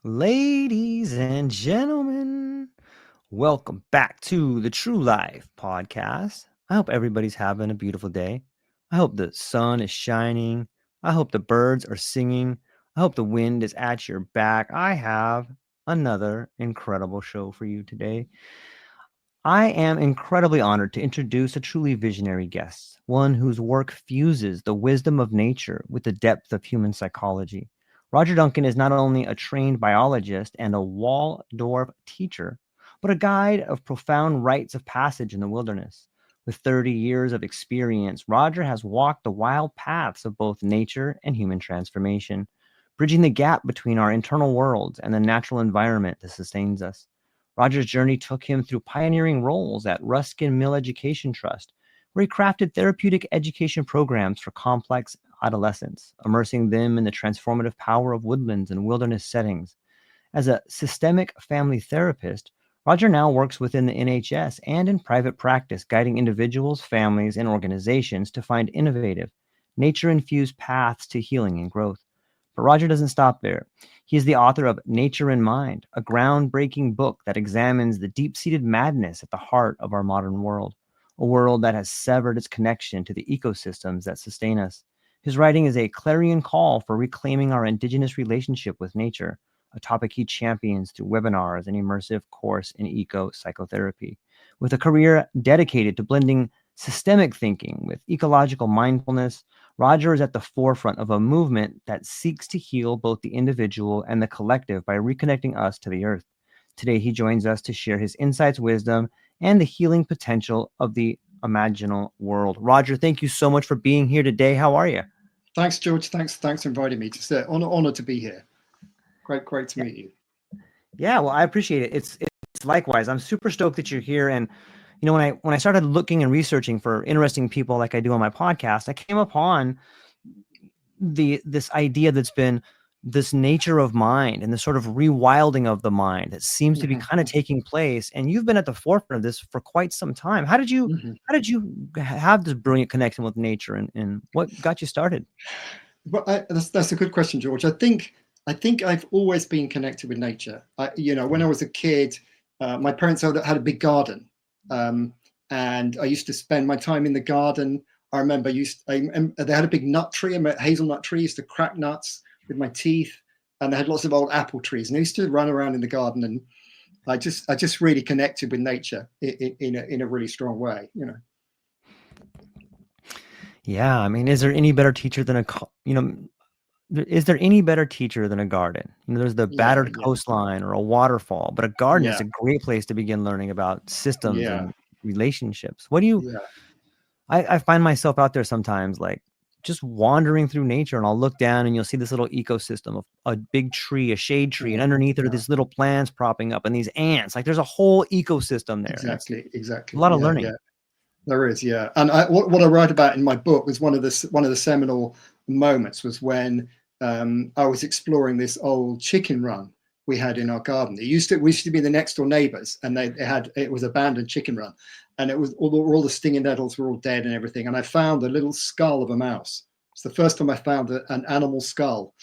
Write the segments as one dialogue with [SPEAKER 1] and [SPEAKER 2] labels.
[SPEAKER 1] Ladies and gentlemen, welcome back to the True Life podcast. I hope everybody's having a beautiful day. I hope the sun is shining. I hope the birds are singing. I hope the wind is at your back. I have another incredible show for you today. I am incredibly honored to introduce a truly visionary guest, one whose work fuses the wisdom of nature with the depth of human psychology. Roger Duncan is not only a trained biologist and a Waldorf teacher, but a guide of profound rites of passage in the wilderness. With 30 years of experience, Roger has walked the wild paths of both nature and human transformation, bridging the gap between our internal worlds and the natural environment that sustains us. Roger's journey took him through pioneering roles at Ruskin Mill Education Trust, where he crafted therapeutic education programs for complex adolescents, immersing them in the transformative power of woodlands and wilderness settings. As a systemic family therapist, Roger now works within the NHS and in private practice, guiding individuals, families, and organizations to find innovative, nature-infused paths to healing and growth. But Roger doesn't stop there. He is the author of Nature in Mind, a groundbreaking book that examines the deep-seated madness at the heart of our modern world, a world that has severed its connection to the ecosystems that sustain us. His writing is a clarion call for reclaiming our indigenous relationship with nature, a topic he champions through webinars and immersive course in eco-psychotherapy. With a career dedicated to blending systemic thinking with ecological mindfulness, Roger is at the forefront of a movement that seeks to heal both the individual and the collective by reconnecting us to the earth. Today, he joins us to share his insights, wisdom, and the healing potential of the imaginal world. Roger, thank you so much for being here today. How are you?
[SPEAKER 2] Thanks, George. Thanks for inviting me. Just honor to be here. Great to meet you.
[SPEAKER 1] Yeah, well, I appreciate it. It's likewise. I'm super stoked that you're here. And when I started looking and researching for interesting people like I do on my podcast, I came upon this idea that's been this nature of mind and the sort of rewilding of the mind that seems to be kind of taking place. And you've been at the forefront of this for quite some time. How did you have this brilliant connection with nature, and what got you started?
[SPEAKER 2] Well, that's a good question, George. I think I've always been connected with nature. When I was a kid, my parents had a big garden, and I used to spend my time in the garden. I remember they had a big nut tree, a hazelnut tree. I used to crack nuts with my teeth, and they had lots of old apple trees. And I used to run around in the garden, and I just really connected with nature in a really strong way.
[SPEAKER 1] Yeah, I mean, is there any better teacher than is there any better teacher than a garden? There's the battered coastline or a waterfall, but a garden is a great place to begin learning about systems and relationships. What do you?
[SPEAKER 2] Yeah.
[SPEAKER 1] I find myself out there sometimes, like just wandering through nature, and I'll look down and you'll see this little ecosystem of a big tree, a shade tree, and underneath it are these little plants propping up and these ants. Like there's a whole ecosystem there.
[SPEAKER 2] Exactly.
[SPEAKER 1] A lot of learning.
[SPEAKER 2] Yeah. There is, yeah. And what I write about in my book was one of the seminal moments was when I was exploring this old chicken run we had in our garden. We used to be the next door neighbors, and it was abandoned chicken run, and it was all the stinging nettles were all dead and everything. And I found a little skull of a mouse. It's the first time I found an animal skull.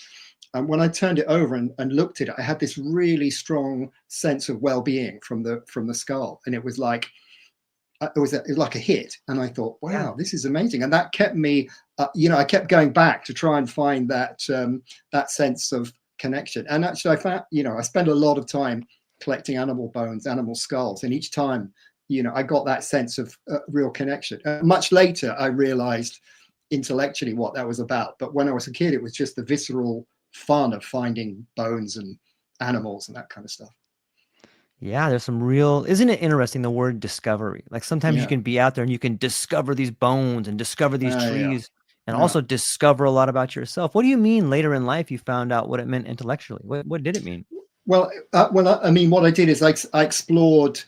[SPEAKER 2] And when I turned it over and looked at it, I had this really strong sense of well-being from the skull, and it was like. It was like a hit, and I thought, wow, this is amazing. And that kept me, I kept going back to try and find that sense of connection. And actually I found, I spent a lot of time collecting animal bones, animal skulls, and each time, I got that sense of real connection. Much later, I realized intellectually what that was about. But when I was a kid, it was just the visceral fun of finding bones and animals and that kind of stuff.
[SPEAKER 1] Yeah, there's some isn't it interesting, the word discovery? Like sometimes you can be out there and you can discover these bones and discover these trees and also discover a lot about yourself. What do you mean later in life you found out what it meant intellectually? What did it mean?
[SPEAKER 2] Well, I mean, what I did is I explored,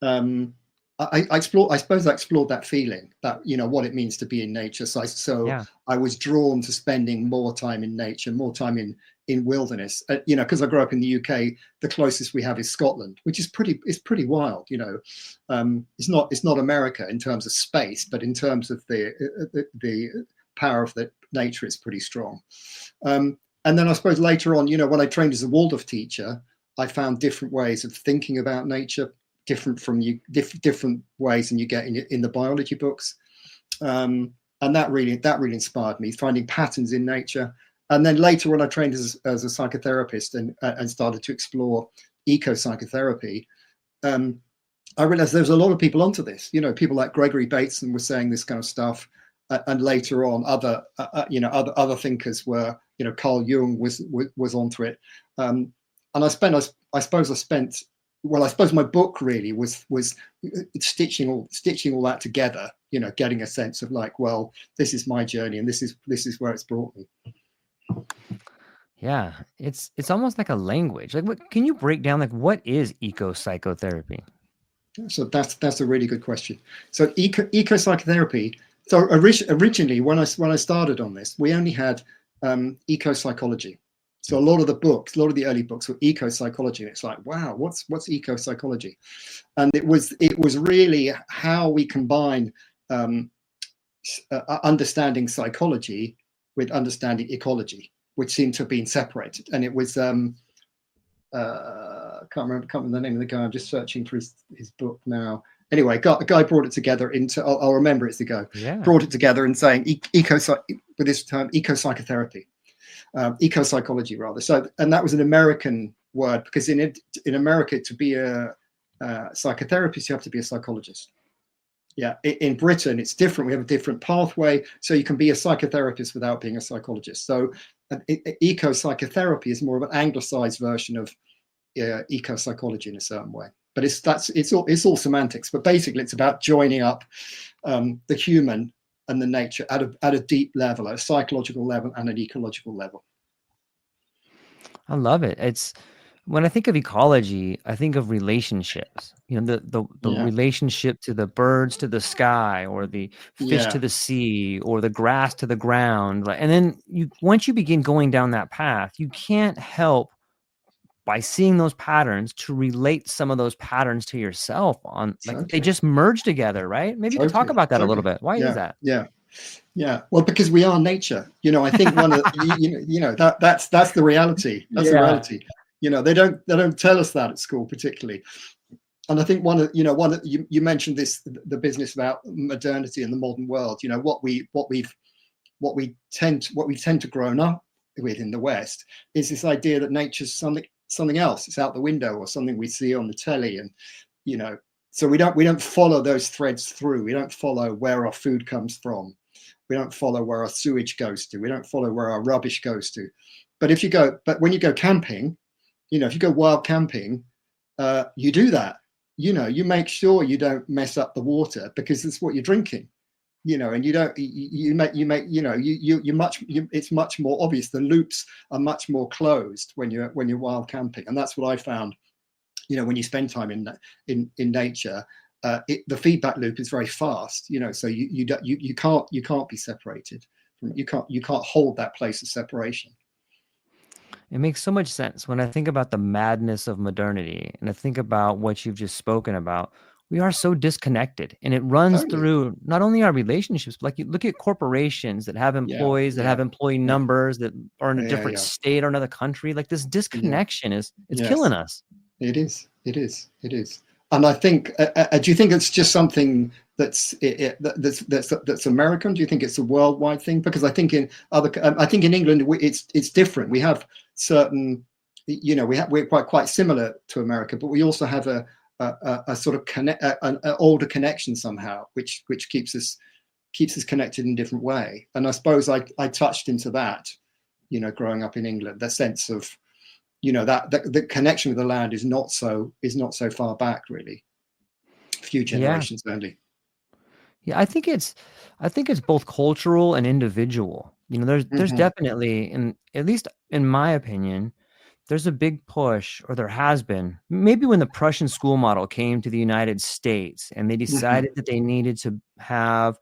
[SPEAKER 2] I suppose I explored that feeling that, what it means to be in nature. So I was drawn to spending more time in nature, more time in wilderness, because I grew up in the UK. The closest we have is Scotland, which is pretty wild. It's not America in terms of space, but in terms of the power of the nature, it's pretty strong. and then I suppose later on, when I trained as a Waldorf teacher, I found different ways of thinking about nature, different ways than you get in the biology books. And that really inspired me, finding patterns in nature. And then later, when I trained as a psychotherapist and started to explore eco-psychotherapy, I realized there was a lot of people onto this. People like Gregory Bateson were saying this kind of stuff, and later on, other thinkers were. Carl Jung was onto it, and I suppose my book really was stitching all that together. Getting a sense of like, well, this is my journey, and this is where it's brought me.
[SPEAKER 1] Yeah, it's almost like a language. Like, can you break down like what is eco-psychotherapy?
[SPEAKER 2] So that's a really good question. So eco-psychotherapy. So originally, when I started on this, we only had eco-psychology. So a lot of the early books were eco-psychology. It's like, wow, what's eco-psychology? And it was really how we combine understanding psychology with understanding ecology, which seemed to have been separated. And it was can't remember the name of the guy. I'm just searching for his book now. Anyway, a guy brought it together into. I'll remember it's the guy.
[SPEAKER 1] Yeah.
[SPEAKER 2] Brought it together and saying with this term eco-psychotherapy, eco-psychology rather. So, and that was an American word, because in America, to be a psychotherapist, you have to be a psychologist. Yeah, in Britain, it's different. We have a different pathway, so you can be a psychotherapist without being a psychologist. So, eco-psychotherapy is more of an anglicized version of eco-psychology in a certain way. But it's all semantics. But basically, it's about joining up the human and the nature at a deep level, at a psychological level and an ecological level.
[SPEAKER 1] I love it. It's when I think of ecology, I think of relationships. The relationship to the birds to the sky, or the fish to the sea, or the grass to the ground. And then once you begin going down that path, you can't help by seeing those patterns to relate some of those patterns to yourself they just merge together, right? Maybe you could talk about that a little bit. Why is that?
[SPEAKER 2] Yeah. Well, because we are nature. I think one of that's the reality. That's the reality. They don't tell us that at school particularly. And I think you mentioned the business about modernity in the modern world. What we tend to grow up with in the West is this idea that nature's something else. It's out the window, or something we see on the telly, and so we don't follow those threads through. We don't follow where our food comes from. We don't follow where our sewage goes to. We don't follow where our rubbish goes to. But when you go camping, if you go wild camping, you do that. You make sure you don't mess up the water, because it's what you're drinking. And it's much more obvious. The loops are much more closed when you're wild camping, and that's what I found. When you spend time in nature, the feedback loop is very fast. So you can't be separated. You can't hold that place of separation.
[SPEAKER 1] It makes so much sense when I think about the madness of modernity, and I think about what you've just spoken about. We are so disconnected, and it runs through not only our relationships, but like you look at corporations that have employees, that have employee numbers, that are in a different state or another country. Like, this disconnection it's killing us.
[SPEAKER 2] It is. And I think, do you think it's just something that's American? Do you think it's a worldwide thing? Because I think in England it's different. We have certain, we're quite similar to America, but we also have a sort of an older connection somehow, which keeps us connected in a different way. And I suppose I touched into that, growing up in England, that sense of, that the connection with the land is not so far back, really. A few generations only.
[SPEAKER 1] Yeah, I think it's both cultural and individual. There's definitely, and at least in my opinion, there's a big push, or there has been, maybe when the Prussian school model came to the United States and they decided that they needed to have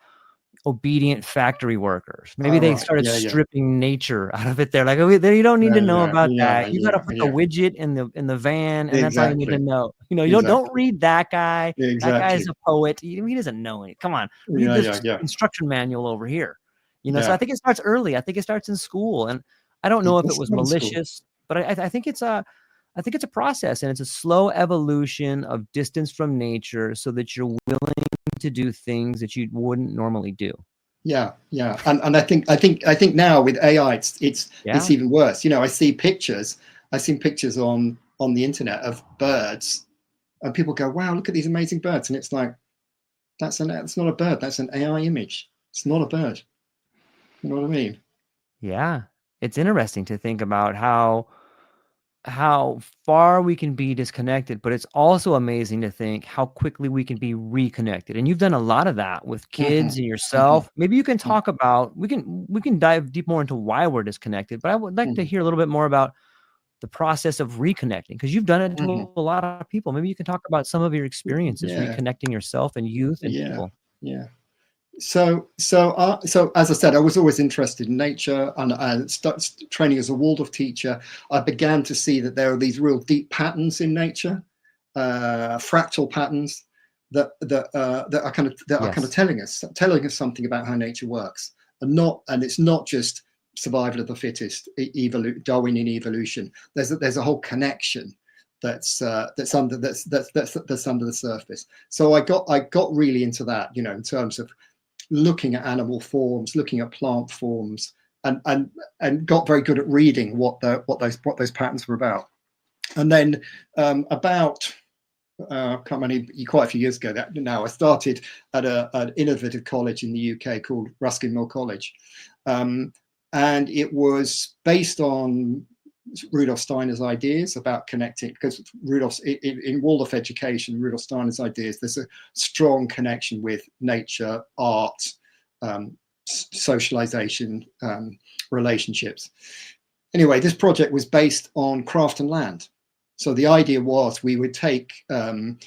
[SPEAKER 1] obedient factory workers. Maybe they started stripping nature out of it. They're like, oh, you don't need to know about that. You got to put the widget in the van, and that's all you need to know. Don't read that guy. That guy is a poet. He doesn't know anything. Come on, read this instruction manual over here. So I think it starts early. I think it starts in school, and I don't know if it
[SPEAKER 2] It's
[SPEAKER 1] was
[SPEAKER 2] old school.
[SPEAKER 1] malicious, but I think it's a process, and it's a slow evolution of distance from nature so that you're willing to do things that you wouldn't normally do.
[SPEAKER 2] Yeah, yeah, and I think now with AI, it's even worse. You know, I've seen pictures on the internet of birds, and people go, "Wow, look at these amazing birds," and it's like, that's not a bird, that's an AI image. It's not a bird. You know what I mean?
[SPEAKER 1] Yeah. It's interesting to think about how far we can be disconnected, but it's also amazing to think how quickly we can be reconnected. And you've done a lot of that with kids
[SPEAKER 2] Mm-hmm,
[SPEAKER 1] and
[SPEAKER 2] mm-hmm,
[SPEAKER 1] yourself. Maybe you can talk about we can dive deep more into why we're disconnected, but I would like to
[SPEAKER 2] mm-hmm,
[SPEAKER 1] hear a little bit more about the process of reconnecting, because you've done it to
[SPEAKER 2] mm-hmm.
[SPEAKER 1] a lot of people. Maybe you can talk about some of your experiences
[SPEAKER 2] Yeah,
[SPEAKER 1] reconnecting yourself and youth and
[SPEAKER 2] yeah,
[SPEAKER 1] people.
[SPEAKER 2] yeah. So as I said, I was always interested in nature, and I started training as a Waldorf teacher. I began to see that there are these real deep patterns in nature, fractal patterns that are kind of
[SPEAKER 1] Yes.
[SPEAKER 2] telling us something about how nature works, and it's not just survival of the fittest, Darwinian evolution. There's a whole connection that's under that's under the surface. So I got really into that, you know, in terms of looking at animal forms, looking at plant forms, and got very good at reading what those patterns were about. And then about quite a few years ago now, I started at an innovative college in the UK called Ruskin Mill College, and it was based on Rudolf Steiner's ideas about connecting, because in Waldorf education, Rudolf Steiner's ideas, there's a strong connection with nature, art, um, socialization, relationships. Anyway, this project was based on craft and land. So the idea was we would take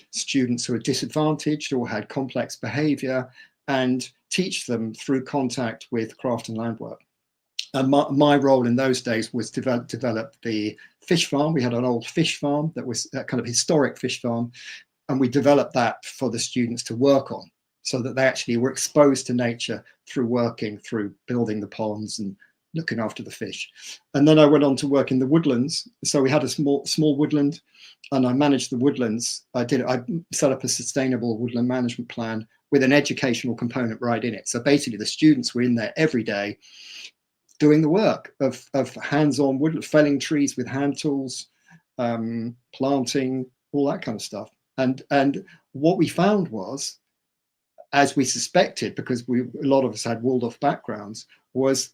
[SPEAKER 2] students who are disadvantaged or had complex behavior and teach them through contact with craft and land work. And my role in those days was to develop the fish farm. We had an old fish farm that was a kind of historic fish farm, and we developed that for the students to work on, so that they actually were exposed to nature through building the ponds and looking after the fish. And then I went on to work in the woodlands. So we had a small woodland, and I managed the woodlands. I set up a sustainable woodland management plan with an educational component right in it. So basically the students were in there every day doing the work of hands-on wood, felling trees with hand tools, planting, all that kind of stuff. And what we found was, as we suspected, because a lot of us had Waldorf backgrounds, was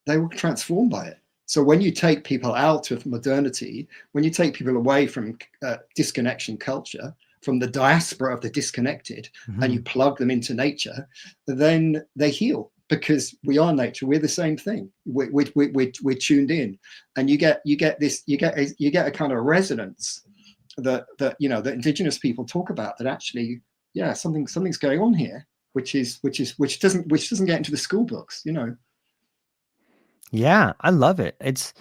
[SPEAKER 2] they were transformed by it. So when you take people out of modernity, when you take people away from disconnection culture, from the diaspora of the disconnected, and you plug them into nature, then they heal, because we are nature. We're the same thing. We're tuned in, and you get a kind of resonance that that indigenous people talk about. That actually, yeah, something's going on here, which doesn't get into the school books. You know.
[SPEAKER 1] Yeah, I love it. It's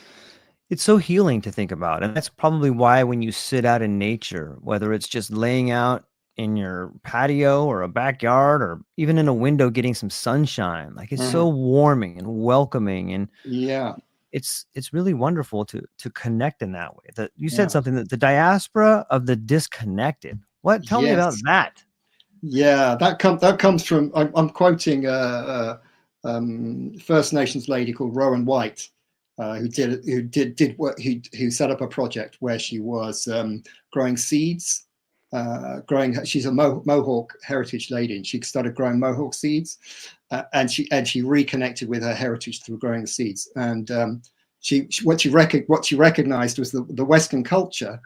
[SPEAKER 1] so healing to think about. And that's probably why when you sit out in nature, whether it's just laying out in your patio or a backyard or even in a window getting some sunshine, like it's so warming and welcoming, and
[SPEAKER 2] Yeah.
[SPEAKER 1] it's really wonderful to connect in that way. That you said
[SPEAKER 2] Yeah.
[SPEAKER 1] something, that the diaspora of the disconnected. What? Tell me about
[SPEAKER 2] Yes.
[SPEAKER 1] that.
[SPEAKER 2] Yeah. That comes from. I'm quoting First Nations lady called Rowan White, who did work, who set up a project where she was growing seeds. She's a Mohawk heritage lady, and she started growing Mohawk seeds, and she reconnected with her heritage through growing the seeds. And what she recognized was the Western culture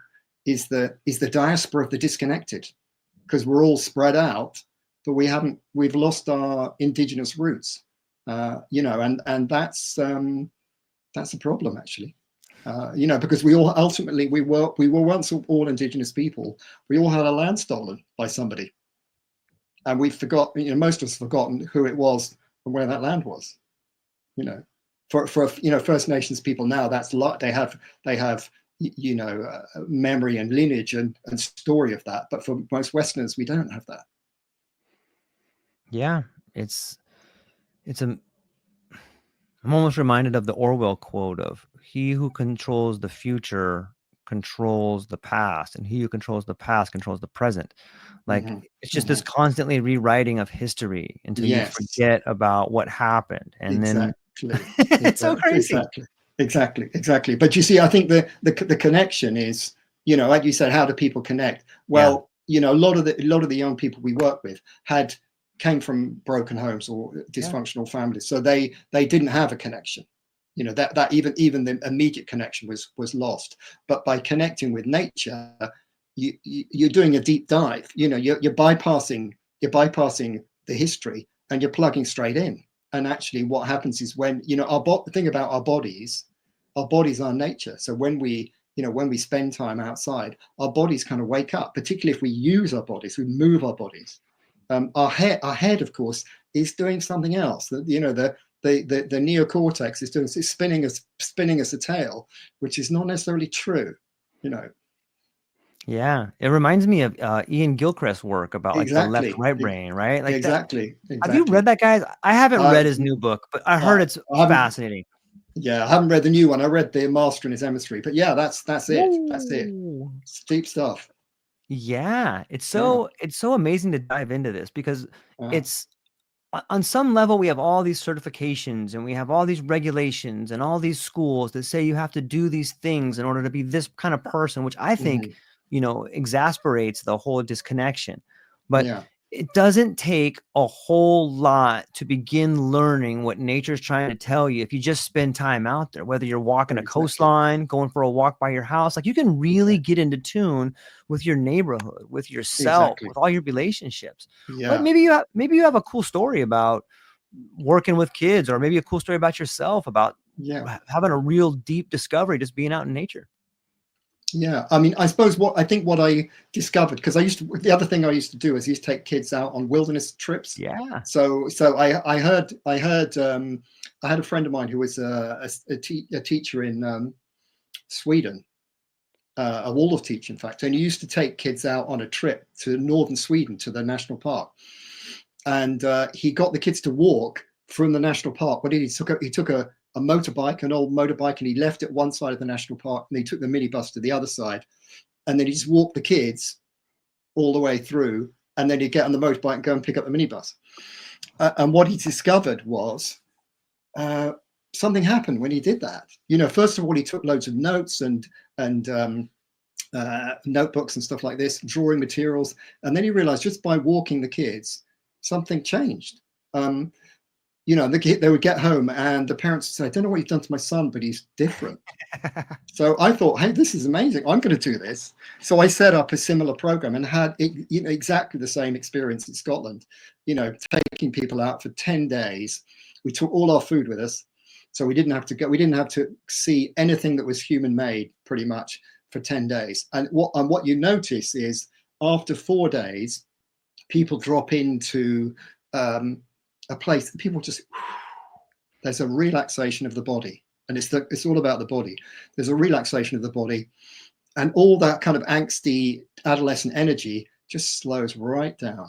[SPEAKER 2] is the diaspora of the disconnected, because we're all spread out, but we've lost our indigenous roots, and that's a problem, actually. Because we all ultimately we were once all indigenous people. We all had our land stolen by somebody, and we've forgotten. Most of us have forgotten who it was and where that land was. You know, for First Nations people now, that's lot they have memory and lineage and story of that. But for most Westerners, we don't have that.
[SPEAKER 1] Yeah, it's a I'm almost reminded of the Orwell quote of he who controls the future controls the past, and he who controls the past controls the present. Like
[SPEAKER 2] Hmm.
[SPEAKER 1] it's just
[SPEAKER 2] Hmm.
[SPEAKER 1] this constantly rewriting of history until you
[SPEAKER 2] Yes,
[SPEAKER 1] forget about what happened. And then
[SPEAKER 2] exactly.
[SPEAKER 1] it's so crazy.
[SPEAKER 2] Exactly. But you see, I think the connection is, like you said, how do people connect?
[SPEAKER 1] Yeah.
[SPEAKER 2] Well, a lot of the young people we work with came from broken homes or
[SPEAKER 1] Yeah.
[SPEAKER 2] dysfunctional families, so they didn't have a connection. That even the immediate connection was lost. But by connecting with nature, you're doing a deep dive. You're bypassing the history and you're plugging straight in. And actually, what happens is when the thing about our bodies are nature. So when we spend time outside, our bodies kind of wake up. Particularly if we use our bodies, we move our bodies. Our head, of course, is doing something else. The neocortex is spinning us a tale, which is not necessarily true. You know
[SPEAKER 1] Yeah. It reminds me of Ian Gilchrist's work about like the left
[SPEAKER 2] exactly,
[SPEAKER 1] right brain, right? Like that.
[SPEAKER 2] exactly,
[SPEAKER 1] Have you read
[SPEAKER 2] exactly.
[SPEAKER 1] that, guys? I haven't
[SPEAKER 2] I
[SPEAKER 1] read his new book, but I heard
[SPEAKER 2] I,
[SPEAKER 1] it's
[SPEAKER 2] I haven't.
[SPEAKER 1] fascinating.
[SPEAKER 2] Yeah, I haven't read the new one. I read the Master and His Emissary, but yeah, that's it. That's it.
[SPEAKER 1] Whoa.
[SPEAKER 2] It's deep stuff.
[SPEAKER 1] Yeah,
[SPEAKER 2] Yeah.
[SPEAKER 1] it's so amazing to dive into this because
[SPEAKER 2] Uh,
[SPEAKER 1] it's on some level we have all these certifications and we have all these regulations and all these schools that say you have to do these things in order to be this kind of person, which I think,
[SPEAKER 2] mhm.
[SPEAKER 1] exasperates the whole disconnection. But
[SPEAKER 2] Yeah,
[SPEAKER 1] it doesn't take a whole lot to begin learning what nature's trying to tell you if you just spend time out there, whether you're walking a
[SPEAKER 2] exactly,
[SPEAKER 1] coastline, going for a walk by your house. Like you can really
[SPEAKER 2] exactly,
[SPEAKER 1] get into tune with your neighborhood, with yourself,
[SPEAKER 2] exactly.
[SPEAKER 1] with all your relationships. Like
[SPEAKER 2] Yeah,
[SPEAKER 1] maybe you have a cool story about working with kids, or maybe a cool story about yourself about
[SPEAKER 2] yeah,
[SPEAKER 1] having a real deep discovery just being out in nature.
[SPEAKER 2] yeah. I mean, I suppose what I discovered, because the other thing I used to do is I used to take kids out on wilderness trips.
[SPEAKER 1] Yeah.
[SPEAKER 2] So I had a friend of mine who was a teacher in Sweden, a Waldorf teacher, in fact, and he used to take kids out on a trip to northern Sweden to the national park, and he got the kids to walk from the national park. What did he took a motorbike, an old motorbike, and he left it one side of the national park, and he took the minibus to the other side, and then he just walked the kids all the way through, and then he'd get on the motorbike and go and pick up the minibus. And what he discovered was uh, something happened when he did that. First of all, he took loads of notes and notebooks and stuff like this, drawing materials. And then he realized just by walking the kids, something changed. Um, they would get home and the parents would say, I don't know what you've done to my son, but he's different. So I thought, hey, this is amazing. I'm going to do this. So I set up a similar program and had exactly the same experience in Scotland, taking people out for 10 days. We took all our food with us. So we didn't have to see anything that was human made pretty much for 10 days. And what you notice is after 4 days, people drop into a place that people just, there's a relaxation of the body. And it's all about the body. There's a relaxation of the body, and all that kind of angsty adolescent energy just slows right down.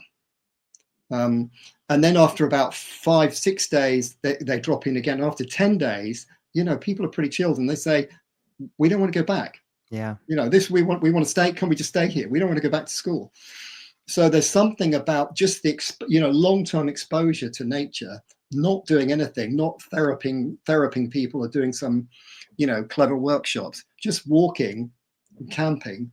[SPEAKER 2] And then after about 5-6 days, they drop in again. After 10 days, people are pretty chilled and they say, we don't want to go back.
[SPEAKER 1] Yeah.
[SPEAKER 2] We want to stay. Can we just stay here? We don't want to go back to school. So there's something about just the long-term exposure to nature, not doing anything, not theraping people or doing some clever workshops, just walking, camping,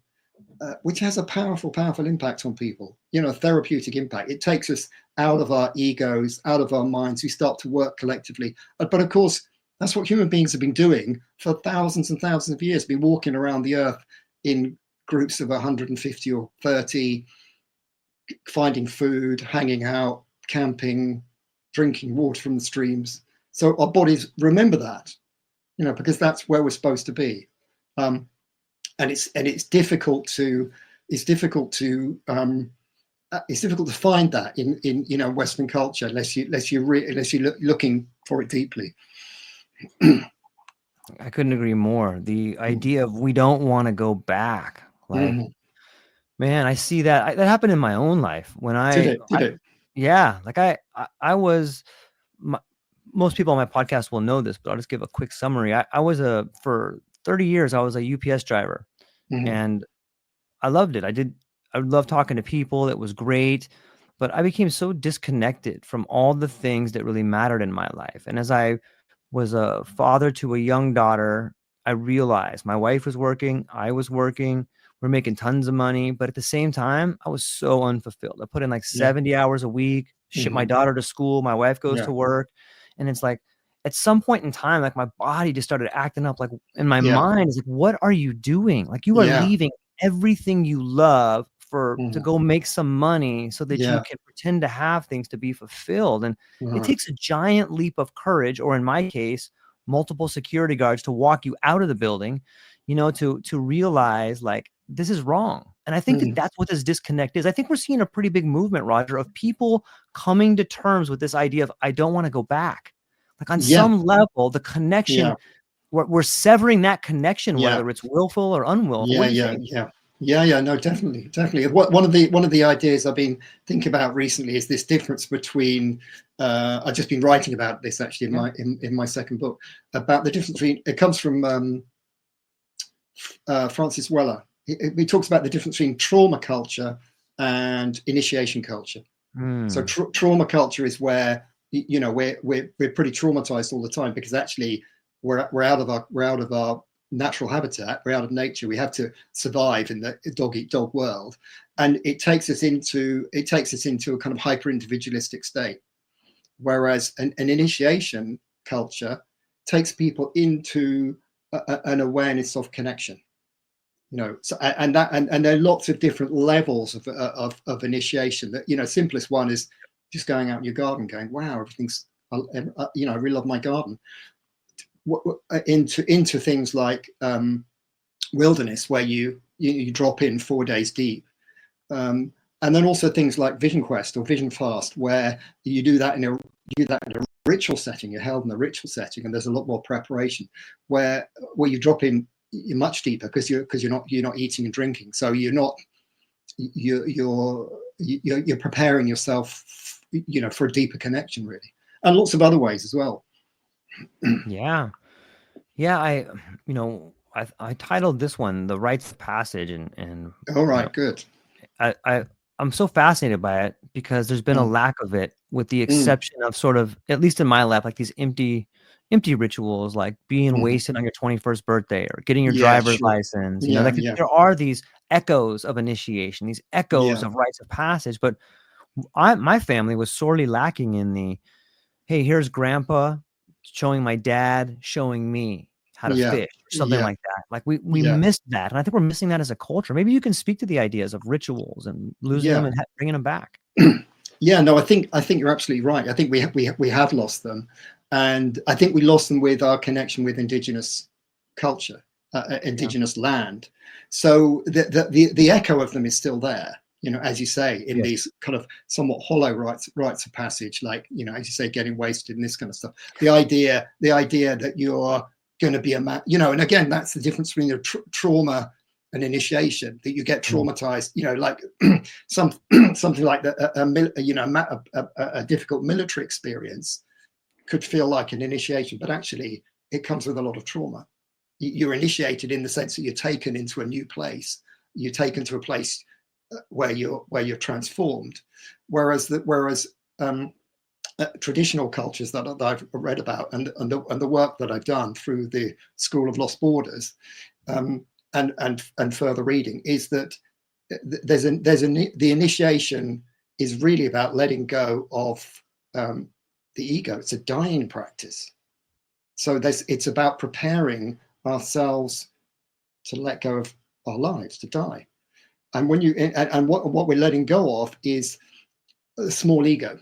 [SPEAKER 2] which has a powerful impact on people. Therapeutic impact. It takes us out of our egos, out of our minds. We start to work collectively. But of course, that's what human beings have been doing for thousands and thousands of years. Been walking around the earth in groups of 150 or 30, finding food, hanging out, camping, drinking water from the streams. So our bodies remember that, because that's where we're supposed to be. And it's difficult to find that in Western culture unless you're looking for it deeply.
[SPEAKER 1] I couldn't agree more. The
[SPEAKER 2] Mm.
[SPEAKER 1] idea of we don't want to go back. Like,
[SPEAKER 2] Mhm.
[SPEAKER 1] man, I see that happened in my own life when
[SPEAKER 2] Did it? Did it?
[SPEAKER 1] yeah, like I was most people on my podcast will know this, but I'll just give a quick summary. I was for 30 years, I was a UPS driver,
[SPEAKER 2] Mhm.
[SPEAKER 1] and I loved it. I loved talking to people. It was great, but I became so disconnected from all the things that really mattered in my life. And as I was a father to a young daughter, I realized my wife was working, I was working, we're making tons of money, but at the same time, I was so unfulfilled. I put in like
[SPEAKER 2] Yeah.
[SPEAKER 1] 70 hours a week, ship my
[SPEAKER 2] Mhm.
[SPEAKER 1] daughter to school, my wife goes
[SPEAKER 2] Yeah.
[SPEAKER 1] to work, and it's like at some point in time, like my body just started acting up, like in my
[SPEAKER 2] Yeah.
[SPEAKER 1] mind is like, what are you doing? Like you are
[SPEAKER 2] Yeah.
[SPEAKER 1] leaving everything you love for to
[SPEAKER 2] Mhm.
[SPEAKER 1] go make some money so that you
[SPEAKER 2] Yeah.
[SPEAKER 1] can pretend to have things to be fulfilled. And it
[SPEAKER 2] Right.
[SPEAKER 1] takes a giant leap of courage, or in my case, multiple security guards to walk you out of the building, to realize like this is wrong. And I think that
[SPEAKER 2] Mhm.
[SPEAKER 1] that's what this disconnect is. I think we're seeing a pretty big movement, Roger, of people coming to terms with this idea of I don't want to go back. Like on
[SPEAKER 2] Yeah.
[SPEAKER 1] some level, the connection,
[SPEAKER 2] Yeah.
[SPEAKER 1] we're severing that connection,
[SPEAKER 2] Yeah.
[SPEAKER 1] whether it's willful or unwillful. What
[SPEAKER 2] Yeah.
[SPEAKER 1] do you
[SPEAKER 2] Yeah.
[SPEAKER 1] think?
[SPEAKER 2] Yeah. Yeah. Yeah. No, definitely. Definitely. One of the ideas I've been thinking about recently is this difference between. I've just been writing about this actually in
[SPEAKER 1] Yeah.
[SPEAKER 2] my second book about the difference between. It comes from Francis Weller. He talks about the difference between trauma culture and initiation culture. So
[SPEAKER 1] Mm,
[SPEAKER 2] trauma culture is where we're pretty traumatized all the time because actually we're out of our natural habitat, we're out of nature, we have to survive in the dog eat dog world, and it takes us into a kind of hyper individualistic state. Whereas an initiation culture takes people into an awareness of connection. So and there are lots of different levels of initiation. That simplest one is just going out in your garden, going, wow, everything's I really love my garden. Into things like wilderness, where you drop in 4 days deep, and then also things like Vision Quest or Vision Fast, where you do that in a ritual setting. You're held in a ritual setting, and there's a lot more preparation. Where you drop in, you're much deeper because you're not eating and drinking, so you're preparing yourself, for a deeper connection, really, and lots of other ways as well.
[SPEAKER 1] yeah. Yeah. I titled this one The Rites of Passage, and
[SPEAKER 2] All
[SPEAKER 1] you know,
[SPEAKER 2] right, good.
[SPEAKER 1] I I'm so fascinated by it because there's been a
[SPEAKER 2] Mm,
[SPEAKER 1] lack of it, with the
[SPEAKER 2] mm,
[SPEAKER 1] exception of sort of, at least in my lab, like these empty rituals, like being
[SPEAKER 2] mhm.
[SPEAKER 1] wasted on your 21st birthday or getting your
[SPEAKER 2] Yeah,
[SPEAKER 1] driver's
[SPEAKER 2] sure.
[SPEAKER 1] license.
[SPEAKER 2] Yeah,
[SPEAKER 1] Like
[SPEAKER 2] yeah,
[SPEAKER 1] there are these echoes of initiation, these echoes
[SPEAKER 2] yeah,
[SPEAKER 1] of rites of passage, but my family was sorely lacking in the, hey, here's grandpa showing my dad, showing me how to
[SPEAKER 2] yeah,
[SPEAKER 1] fish or something
[SPEAKER 2] yeah,
[SPEAKER 1] like that. Like we
[SPEAKER 2] yeah,
[SPEAKER 1] missed that. And I think we're missing that as a culture. Maybe you can speak to the ideas of rituals and losing them
[SPEAKER 2] yeah.
[SPEAKER 1] and bringing them back.
[SPEAKER 2] Yeah, no, I think you're absolutely right. I think we have lost them, and I think we lost them with our connection with indigenous culture,
[SPEAKER 1] Yeah.
[SPEAKER 2] indigenous land. So the echo of them is still there. As you say, in
[SPEAKER 1] Yes.
[SPEAKER 2] these kind of somewhat hollow rites of passage, like as you say, getting wasted and this kind of stuff. The idea that you're going to be a man, and again, that's the difference between the trauma and initiation. That you get
[SPEAKER 1] Mm.
[SPEAKER 2] traumatized, like some something like a difficult military experience could feel like an initiation, but actually it comes with a lot of trauma. You're initiated in the sense that you're taken into a new place. You're taken to a place where you're transformed. Whereas traditional cultures that I've read about, and the work that I've done through the School of Lost Borders, um, and further reading, is that the initiation is really about letting go of the ego. It's a dying practice. So it's about preparing ourselves to let go of our lives, to die. And what we're letting go of is a small ego,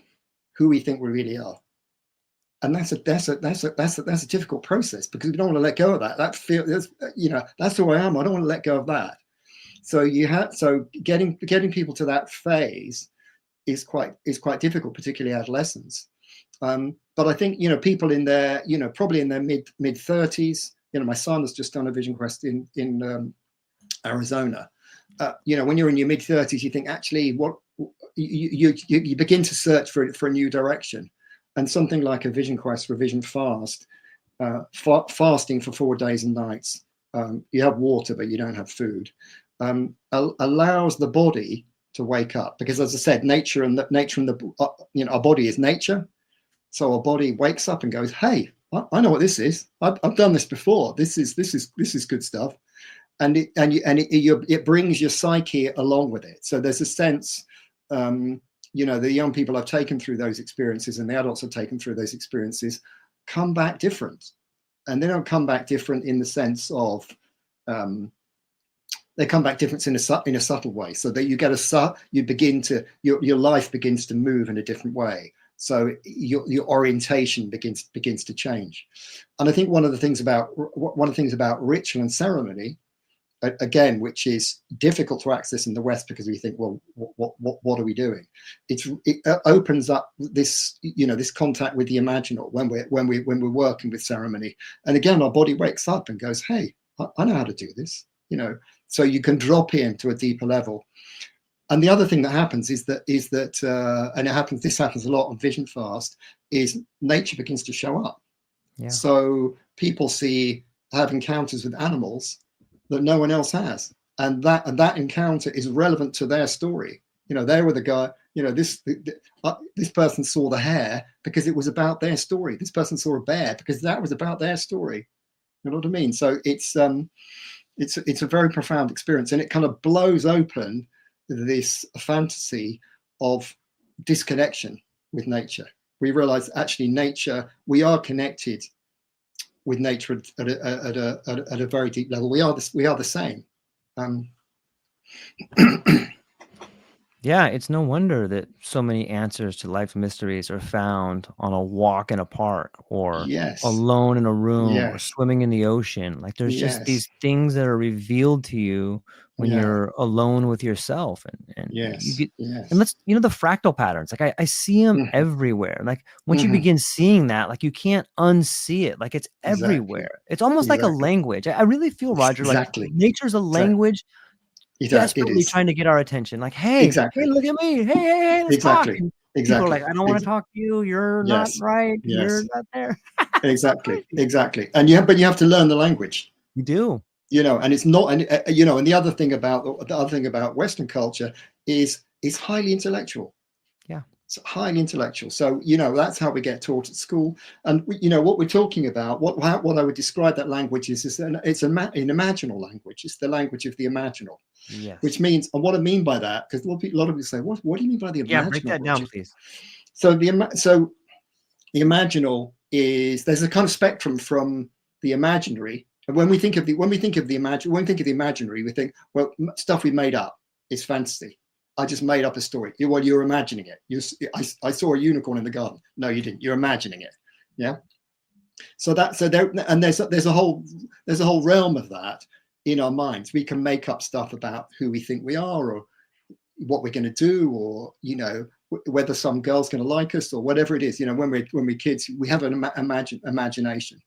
[SPEAKER 2] who we think we really are. And that's a difficult process, because we don't want to let go of that. That's who I am. I don't want to let go of that. So getting people to that phase is quite difficult, particularly adolescents. But I think people in their probably in their mid 30s. My son has just done a vision quest in Arizona. When you're in your mid 30s, you think actually what you begin to search for a new direction. And something like a vision quest or a vision fast, fasting for 4 days and nights, you have water but you don't have food, allows the body to wake up, because as I said, nature and the our body is nature. So our body wakes up and goes, hey, I know what this is. I've done this before. This is good stuff. And it brings your psyche along with it. So there's a sense, the young people I've taken through those experiences and the adults I've taken through those experiences come back different. And they don't come back different in the sense of, they come back different in a subtle way. So that you get your life begins to move in a different way. So your orientation begins to change. And I think one of the things about ritual and ceremony, again, which is difficult to access in the West because we think, well, what are we doing? It opens up this, this contact with the imaginal when we're working with ceremony. And again, our body wakes up and goes, hey, I know how to do this, so you can drop into a deeper level. And the other thing that happens is that and this happens a lot on Vision Fast, is nature begins to show up. Yeah. So people have encounters with animals that no one else has, and that encounter is relevant to their story. They were the guy. This person saw the hare because it was about their story. This person saw a bear because that was about their story. You know what I mean? So it's a very profound experience, and it kind of blows open this fantasy of disconnection with nature. We realize actually we are connected with nature at a very deep level. We are the same.
[SPEAKER 1] Yeah, it's no wonder that so many answers to life's mysteries are found on a walk in a park, or alone in a room, or swimming in the ocean. Like there's just these things that are revealed to you when you're alone with yourself, and you get, and let's, the fractal patterns, like I see them everywhere. Like once you begin seeing that, like you can't unsee it. Like it's everywhere. It's almost like a language. I really feel, Roger, like nature's a language. Desperately trying to get our attention, like, hey, look at me, hey, let's talk. And people are like, I don't want to talk to you. You're not right. You're not there.
[SPEAKER 2] Exactly. And you have to learn the language.
[SPEAKER 1] You do.
[SPEAKER 2] And it's not, and and the other thing about Western culture is highly intellectual. Yeah. It's highly intellectual. So, that's how we get taught at school. And, what we're talking about, what I would describe that language is it's an imaginal language. It's the language of the imaginal. Yes. Which means, and what I mean by that, because a lot of people say, what do you mean by the imaginal?
[SPEAKER 1] Yeah, break that down, please.
[SPEAKER 2] So the imaginal is, there's a kind of spectrum from the imaginary. And when we think of the imaginary, we think, well, stuff we made up is fantasy. I just made up a story. You're imagining it. I saw a unicorn in the garden. No, you didn't. You're imagining it. Yeah. So there's a whole realm of that in our minds. We can make up stuff about who we think we are, or what we're going to do, or whether some girl's going to like us, or whatever it is. When we're kids, we have an imagination.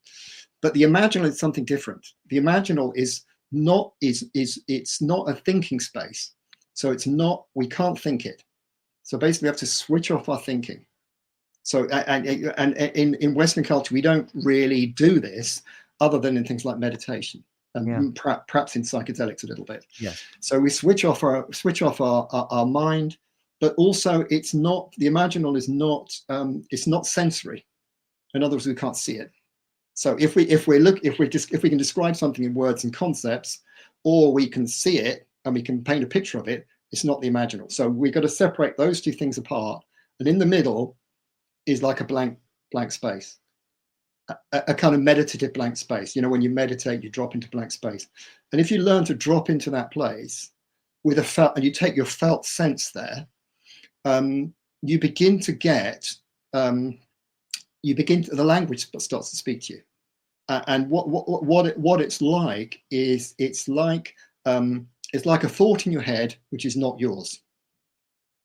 [SPEAKER 2] But the imaginal is something different. The imaginal is not a thinking space. So we can't think it. So basically we have to switch off our thinking. So, and in Western culture, we don't really do this other than in things like meditation, and perhaps in psychedelics a little bit. Yeah. So we switch off our mind, but also the imaginal is not, it's not sensory. In other words, we can't see it. So if we can describe something in words and concepts, or we can see it and we can paint a picture of it, it's not the imaginal. So we've got to separate those two things apart. And in the middle is like a blank space, a kind of meditative blank space. When you meditate, you drop into blank space. And if you learn to drop into that place with and you take your felt sense there, you begin to get, the language starts to speak to you. And what it's like is it's like a thought in your head which is not yours.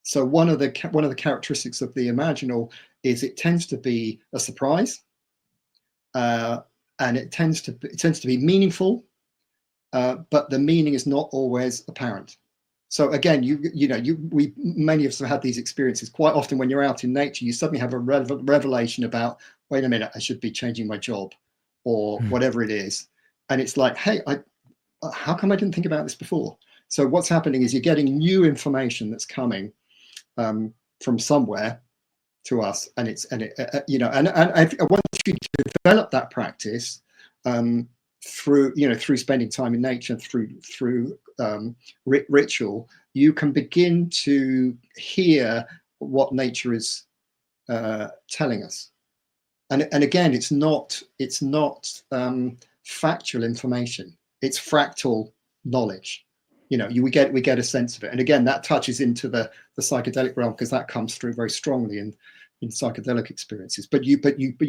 [SPEAKER 2] So one of the characteristics of the imaginal is it tends to be a surprise, and it tends to be meaningful, but the meaning is not always apparent. So again, many of us have had these experiences. Quite often when you're out in nature, you suddenly have a revelation about, wait a minute, I should be changing my job or whatever it is. And it's like, hey, how come I didn't think about this before? So what's happening is you're getting new information that's coming from somewhere to us, and I want you to develop that practice through spending time in nature, through ritual. You can begin to hear what nature is telling us, and again, it's not factual information. It's fractal knowledge. We get a sense of it, and again, that touches into the psychedelic realm, because that comes through very strongly in psychedelic experiences. But you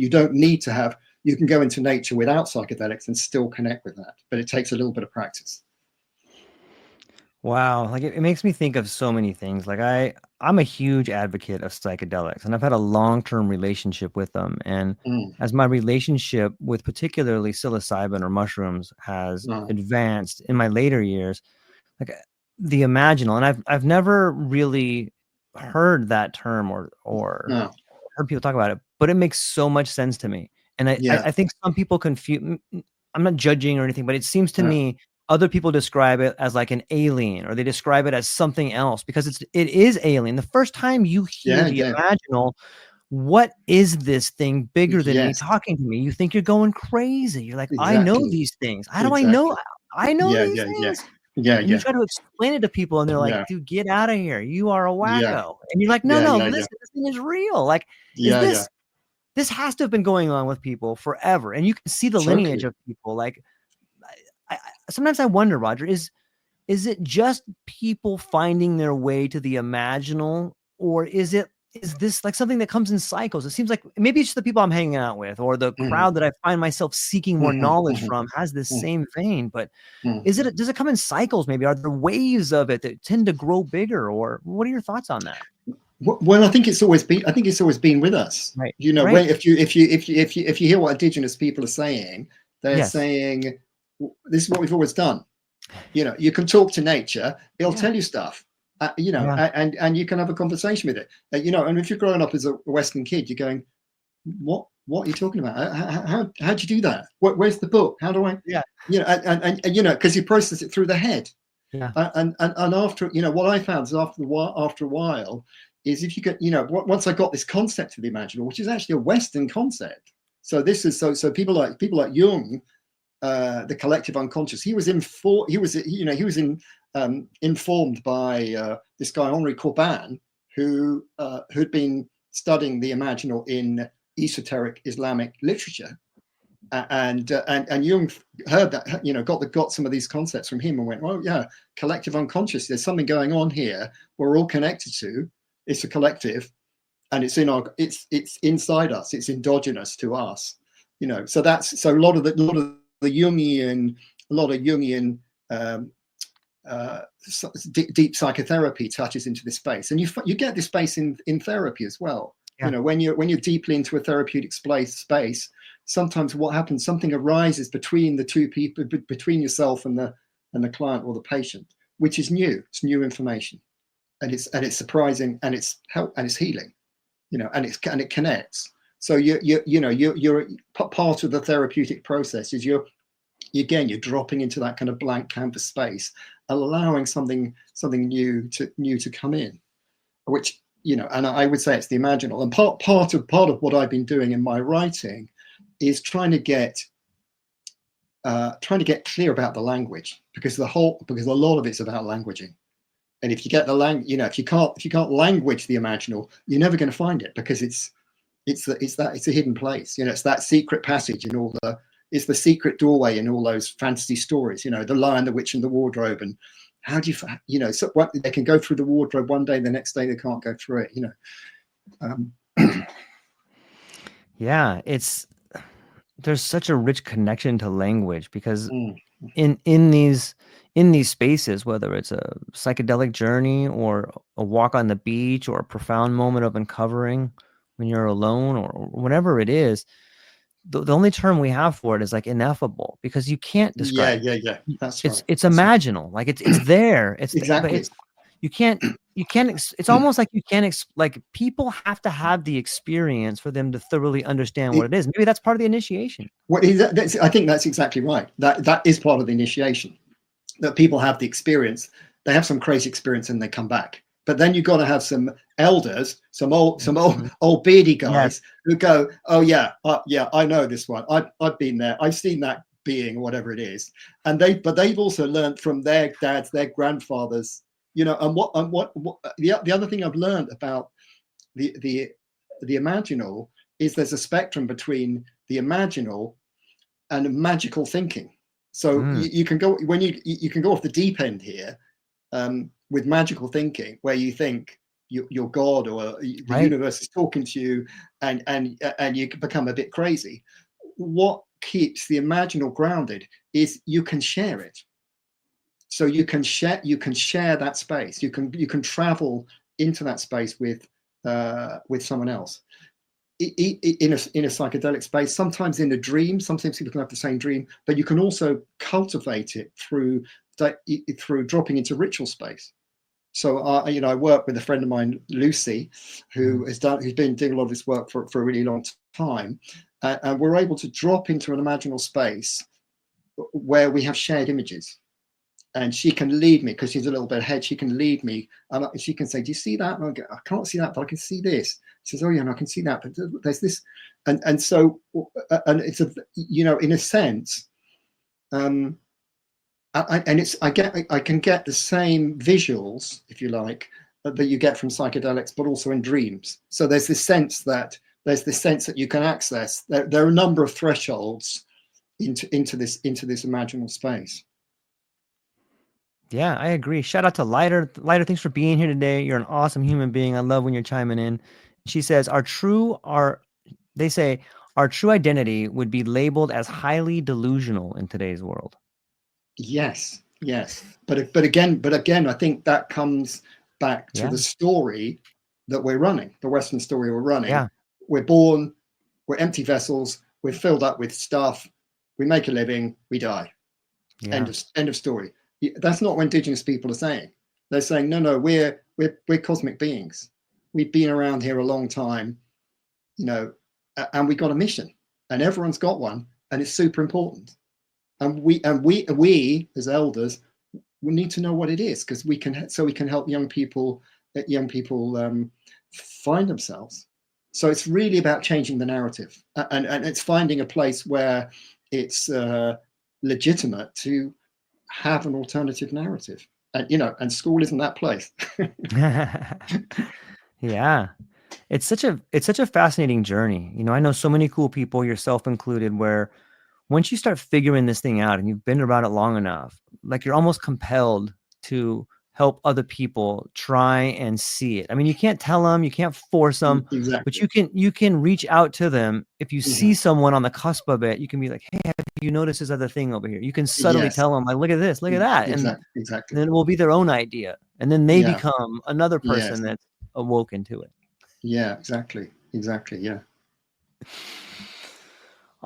[SPEAKER 2] don't need to have. You can go into nature without psychedelics and still connect with that, but it takes a little bit of practice.
[SPEAKER 1] Wow, like it makes me think of so many things. Like I'm a huge advocate of psychedelics, and I've had a long-term relationship with them. And as my relationship with particularly psilocybin or mushrooms has advanced in my later years, like the imaginal, and I've never really heard that term or heard people talk about it, but it makes so much sense to me. And I think some people confuse. I'm not judging or anything, but it seems to me other people describe it as like an alien, or they describe it as something else, because it is alien. The first time you hear the imaginal, what is this thing bigger than me talking to me? You think you're going crazy. You're like, I know these things. How do I know? I know these things. And you try to explain it to people, and they're like, dude, get out of here. You are a wacko. And you're like, no, listen, this thing is real. Like, this has to have been going on with people forever. And you can see the lineage of people. Like, sometimes I wonder, Roger, is it just people finding their way to the imaginal, or is this like something that comes in cycles? It seems like maybe it's just the people I'm hanging out with, or the crowd that I find myself seeking more knowledge from has this same vein. But does it come in cycles? Maybe are there waves of it that tend to grow bigger, or what are your thoughts on that?
[SPEAKER 2] Well, I think it's always been with us.
[SPEAKER 1] Right.
[SPEAKER 2] Right. If you hear what Indigenous people are saying, they're saying, this is what we've always done. You can talk to nature; it'll tell you stuff. And you can have a conversation with it. And if you're growing up as a Western kid, you're going, what are you talking about? How'd you do that? Where's the book? How do I? Because you process it through the head. And after what I found is after a while is, if you get once I got this concept of the imaginal, which is actually a Western concept. So this is so people like Jung. The collective unconscious. He was informed by this guy Henri Corbin, who'd been studying the imaginal in esoteric Islamic literature, and Jung heard that, got some of these concepts from him and went, well, yeah, collective unconscious. There's something going on here. We're all connected to. It's a collective, and it's inside us. It's endogenous to us. So a lot of Jungian deep psychotherapy touches into this space, and you get this space in therapy as well. When you're deeply into a therapeutic space, sometimes what happens, something arises between the two people, between yourself and the client or the patient, which is new. It's new information, and it's surprising, and it's healing, and it connects. So you're part of the therapeutic process is you're dropping into that kind of blank canvas space, allowing something new to come in, which and I would say it's the imaginal. And part of what I've been doing in my writing is trying to get clear about the language, because a lot of it's about languaging. And if you get if you can't language the imaginal, you're never going to find it, because it's a hidden place. It's that secret passage in all it's the secret doorway in all those fantasy stories. The Lion, the Witch, and the Wardrobe. And how do you so they can go through the wardrobe one day, the next day they can't go through it.
[SPEAKER 1] Yeah, there's such a rich connection to language, because in these spaces, whether it's a psychedelic journey or a walk on the beach or a profound moment of uncovering when you're alone, or whatever it is, the only term we have for it is like ineffable, because you can't describe
[SPEAKER 2] it. That's
[SPEAKER 1] right. It's imaginal. Like it's there. It's
[SPEAKER 2] exactly.
[SPEAKER 1] you can't it's almost like you can't like people have to have the experience for them to thoroughly understand what it is. Maybe that's part of the initiation.
[SPEAKER 2] I think that's exactly right. That is part of the initiation, that people have the experience. They have some crazy experience and they come back. But then you've got to have some elders, some old beardy guys who go, oh yeah, I know this one. I've been there. I've seen that being, whatever it is. And they've also learned from their dads, their grandfathers, you know. And what the other thing I've learned about the imaginal is there's a spectrum between the imaginal and magical thinking. So you can go when you can go off the deep end here with magical thinking, where you think you're God or the universe is talking to you, and you can become a bit crazy. What keeps the imaginal grounded is you can share it. So you can share that space. You can travel into that space with someone else. In a psychedelic space, sometimes in a dream. Sometimes people can have the same dream, but you can also cultivate it through dropping into ritual space. So I work with a friend of mine, Lucy, who's been doing a lot of this work for a really long time, and we're able to drop into an imaginal space where we have shared images. And she can lead me, because she's a little bit ahead. She can lead me, and she can say, "Do you see that?" And I go, "I can't see that, but I can see this." She says, "Oh yeah, and I can see that, but there's this," and so it's in a sense, I can get the same visuals, if you like, that you get from psychedelics, but also in dreams. So there's this sense that you can access. There are a number of thresholds into this imaginal space.
[SPEAKER 1] Yeah, I agree. Shout out to Lighter. Lighter, thanks for being here today. You're an awesome human being. I love when you're chiming in. She says, our true identity would be labeled as highly delusional in today's world.
[SPEAKER 2] Yes. But again, I think that comes back to the story that we're running, the Western story we're running.
[SPEAKER 1] Yeah.
[SPEAKER 2] We're born, we're empty vessels, we're filled up with stuff, we make a living, we die. Yeah. End of story. That's not what indigenous people are saying. They're saying, no, we're cosmic beings. We've been around here a long time, and we got a mission, and everyone's got one, and it's super important. And we as elders, we need to know what it is, because we can help young people find themselves. So it's really about changing the narrative, and it's finding a place where it's legitimate to have an alternative narrative, and school isn't that place.
[SPEAKER 1] Yeah, it's such a fascinating journey. I know so many cool people, yourself included, where once you start figuring this thing out and you've been around it long enough, like you're almost compelled to help other people try and see it. I mean, you can't tell them, you can't force them,
[SPEAKER 2] exactly.
[SPEAKER 1] But you can reach out to them. If you see someone on the cusp of it, you can be like, hey, have you noticed this other thing over here? You can subtly tell them, like, look at this, look at that.
[SPEAKER 2] Exactly.
[SPEAKER 1] And then it will be their own idea. And then they become another person that's awoken to it.
[SPEAKER 2] Yeah, exactly. Yeah.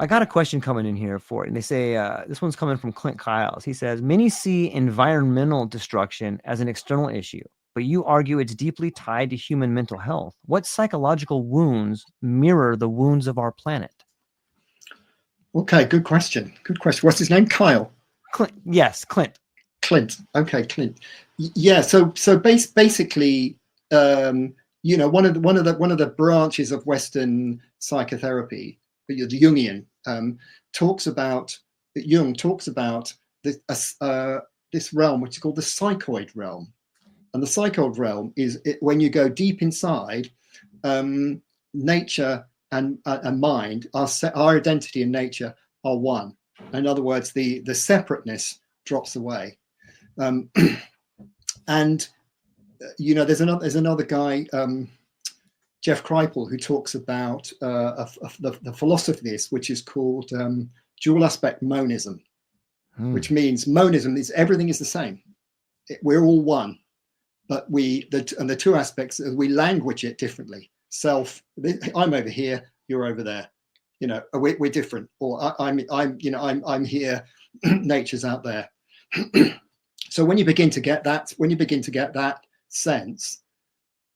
[SPEAKER 1] I got a question coming in here for it. And they say, this one's coming from Clint Kiles. He says, many see environmental destruction as an external issue, but you argue it's deeply tied to human mental health. What psychological wounds mirror the wounds of our planet?
[SPEAKER 2] Okay, good question. What's his name? Kyle?
[SPEAKER 1] Clint. Yes, Clint.
[SPEAKER 2] Okay, Clint. Yeah, so basically, one of the branches of Western psychotherapy, the Jungian, Jung talks about this realm, which is called the psychoid realm. And the psychoid realm is when you go deep inside, nature and mind, our identity and nature are one. In other words, the separateness drops away. And there's another guy, Jeff Kripal, who talks about the philosophy of this, which is called dual aspect monism, which means monism is everything is the same. We're all one, but the two aspects, we language it differently. I'm over here, you're over there. We're different, or I'm here, nature's out there. So when you begin to get that, sense,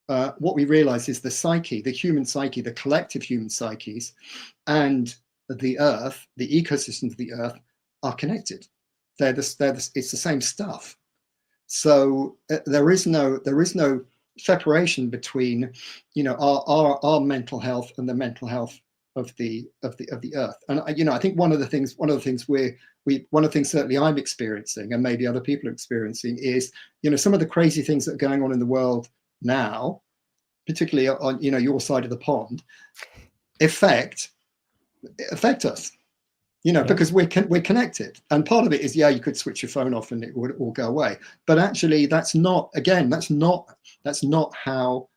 [SPEAKER 2] what we realize is the psyche, the human psyche, the collective human psyches, and the earth, the ecosystems of the earth are connected. It's the same stuff. So there is no separation between, our mental health and the mental health of the earth. And I think one of the things certainly I'm experiencing, and maybe other people are experiencing, is some of the crazy things that are going on in the world now, particularly on your side of the pond, affect us. Because we're connected, and part of it is, you could switch your phone off and it would all go away. But actually, that's not how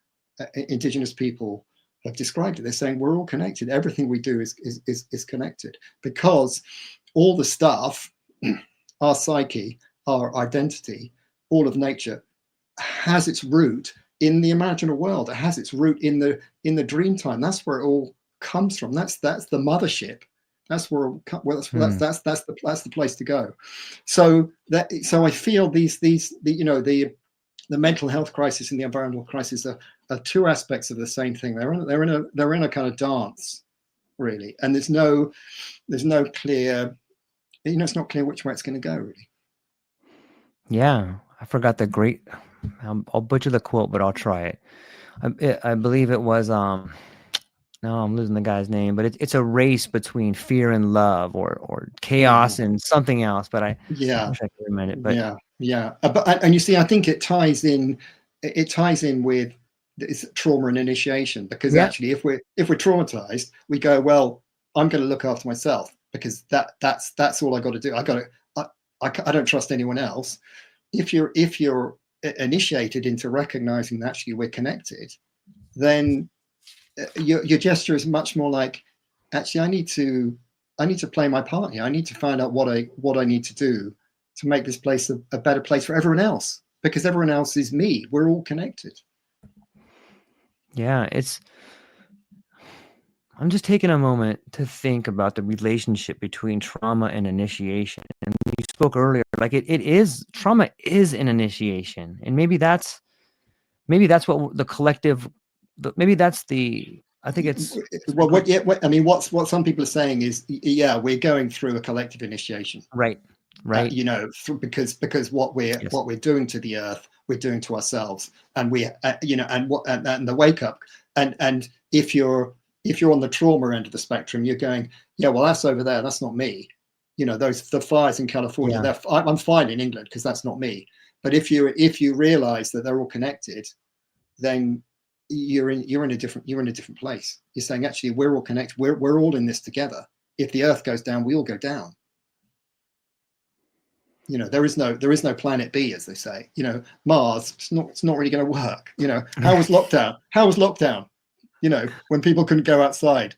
[SPEAKER 2] Indigenous people have described it. They're saying we're all connected. Everything we do is connected, because all the stuff, our psyche, our identity, all of nature, has its root in the imaginal world. It has its root in the dream time. That's where it all comes from. That's the mothership. That's where that's the place to go. So I feel the mental health crisis and the environmental crisis are two aspects of the same thing. They're in a kind of dance, really, and there's no clear, it's not clear which way it's going to go, really.
[SPEAKER 1] Yeah, I forgot the great. I'll butcher the quote, but I'll try it. I believe it was no, I'm losing the guy's name, but it's a race between fear and love, or chaos and something else. But I wish I could remember it. But
[SPEAKER 2] and you see, I think it ties in with this trauma and initiation, because actually, if we're traumatized, we go, well, I'm going to look after myself, because that's all I got to do. I don't trust anyone else. If you're initiated into recognizing that actually we're connected, then your gesture is much more like, actually, I need to play my part here. I need to find out what I need to do to make this place a better place for everyone else, because everyone else is me. We're all connected.
[SPEAKER 1] Yeah, I'm just taking a moment to think about the relationship between trauma and initiation. And you spoke earlier, like trauma is an initiation, and maybe that's what the collective, maybe that's the, I think it's
[SPEAKER 2] well. What some people are saying is, we're going through a collective initiation,
[SPEAKER 1] right?
[SPEAKER 2] Because what we're doing to the earth, we're doing to ourselves, and we, and the wake up, and if you're on the trauma end of the spectrum, you're going, well, that's over there, that's not me. The fires in California, I'm fine in England because that's not me. But if you realize that they're all connected, then you're in a different place. You're saying, actually, we're all connected. We're all in this together. If the earth goes down, we all go down. There is no planet B, as they say. Mars, it's not really going to work. How was lockdown? When people couldn't go outside.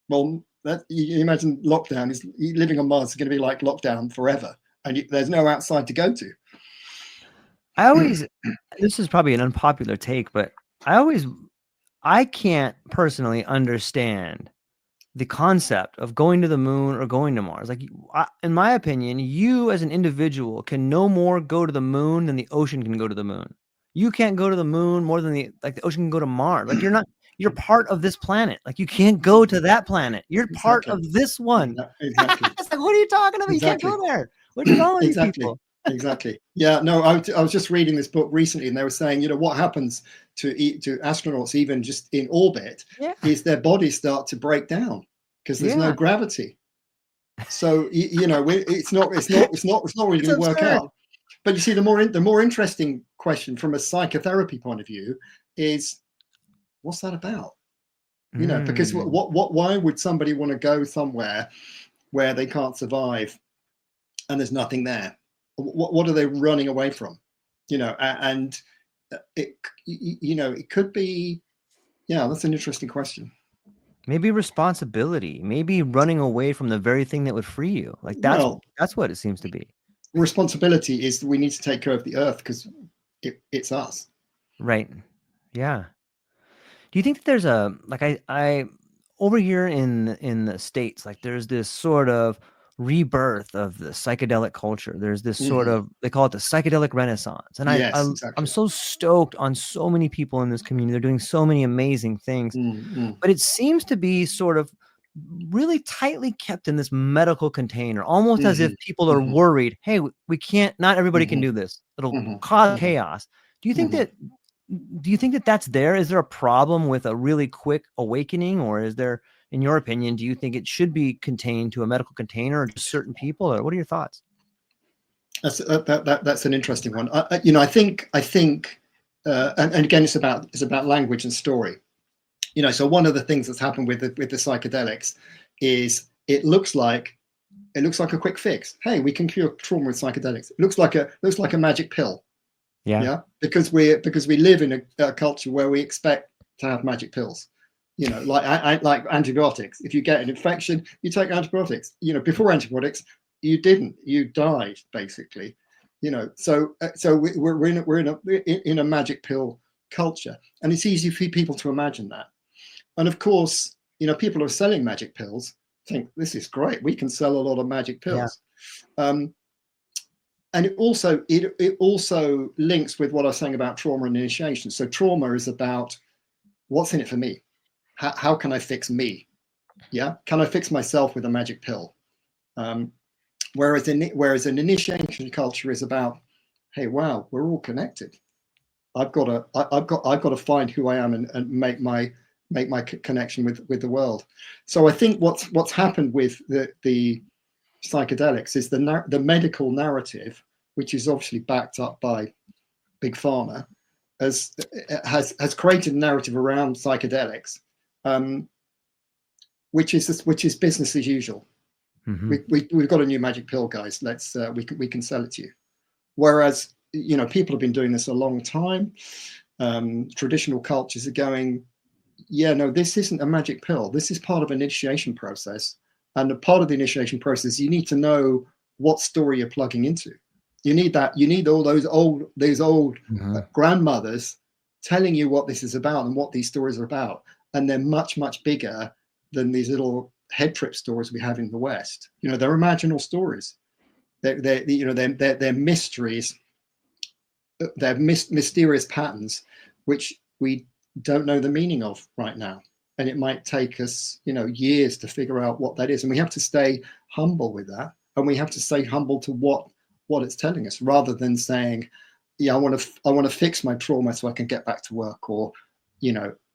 [SPEAKER 2] Well, you imagine lockdown is, living on Mars is going to be like lockdown forever, and there's no outside to go to.
[SPEAKER 1] This is probably an unpopular take, but I can't personally understand the concept of going to the moon or going to Mars. Like, in my opinion, you as an individual can no more go to the moon than the ocean can go to the moon. You can't go to the moon more than the ocean can go to Mars. Like, you're part of this planet. Like, you can't go to that planet. You're part of this one.
[SPEAKER 2] Exactly.
[SPEAKER 1] It's like, what are you talking about?
[SPEAKER 2] Exactly.
[SPEAKER 1] You can't go there. What's wrong with you people?
[SPEAKER 2] Exactly. Yeah, no, I was just reading this book recently, and they were saying, what happens to astronauts, even just in orbit, is their bodies start to break down because there's no gravity. So it's not really going to work out. But you see, the more interesting question from a psychotherapy point of view is, what's that about? Because why would somebody want to go somewhere where they can't survive and there's nothing there? What are they running away from? And it could be, that's an interesting question.
[SPEAKER 1] Maybe responsibility, maybe running away from the very thing that would free you. Like, that's what it seems to be.
[SPEAKER 2] Responsibility is we need to take care of the earth because it's us.
[SPEAKER 1] Right. Yeah. Do you think that there's I over here in the States, like, there's this sort of rebirth of the psychedelic culture. There's this sort
[SPEAKER 2] Hmm.
[SPEAKER 1] of, they call it the psychedelic renaissance. And
[SPEAKER 2] Yes,
[SPEAKER 1] I'm
[SPEAKER 2] exactly.
[SPEAKER 1] so stoked on so many people in this community. They're doing so many amazing things,
[SPEAKER 2] Mm-hmm.
[SPEAKER 1] but it seems to be sort of really tightly kept in this medical container, almost as if people are
[SPEAKER 2] Hmm.
[SPEAKER 1] worried, hey, we can't, not everybody can
[SPEAKER 2] Hmm.
[SPEAKER 1] do this. It'll
[SPEAKER 2] Hmm.
[SPEAKER 1] cause
[SPEAKER 2] Hmm.
[SPEAKER 1] chaos. Do you think
[SPEAKER 2] Hmm.
[SPEAKER 1] that that's there? Is there a problem with a really quick awakening, or is there, in your opinion, do you think it should be contained to a medical container or just certain people, or what are your thoughts?
[SPEAKER 2] That's an interesting one. I think, and again, it's about language and story. So one of the things that's happened with the psychedelics is it looks like a quick fix. Hey, we can cure trauma with psychedelics. It looks like a magic pill.
[SPEAKER 1] Yeah.
[SPEAKER 2] Yeah, because we live in a culture where we expect to have magic pills. Like antibiotics. If you get an infection, you take antibiotics. Before antibiotics, you died basically. So we're in a magic pill culture, and it's easy for people to imagine that. And of course, people who are selling magic pills think this is great. We can sell a lot of magic
[SPEAKER 1] Yeah.
[SPEAKER 2] pills. Um, and it also links with what I was saying about trauma and initiation. So trauma is about what's in it for me. How can I fix me? Yeah, can I fix myself with a magic pill? Um, whereas an initiation culture is about, hey, wow, we're all connected. I've got to find who I am and make my connection with the world. So I think what's happened with the psychedelics is the medical narrative, which is obviously backed up by big pharma, has created a narrative around psychedelics, um, which is business as usual.
[SPEAKER 1] Mm-hmm.
[SPEAKER 2] We've got a new magic pill, guys. We can sell it to you. Whereas people have been doing this a long time. Traditional cultures are going, yeah, no, this isn't a magic pill. This is part of an initiation process. And a part of the initiation process, you need to know what story you're plugging into. You need that. You need all those old
[SPEAKER 1] Mm-hmm.
[SPEAKER 2] grandmothers telling you what this is about and what these stories are about. And they're much, much bigger than these little head trip stories we have in the West. They're imaginal stories. They're mysteries. They're mysterious patterns, which we don't know the meaning of right now, and it might take us years to figure out what that is, and we have to stay humble with that, and we have to stay humble to what it's telling us, rather than saying, yeah, I want to fix my trauma so I can get back to work, or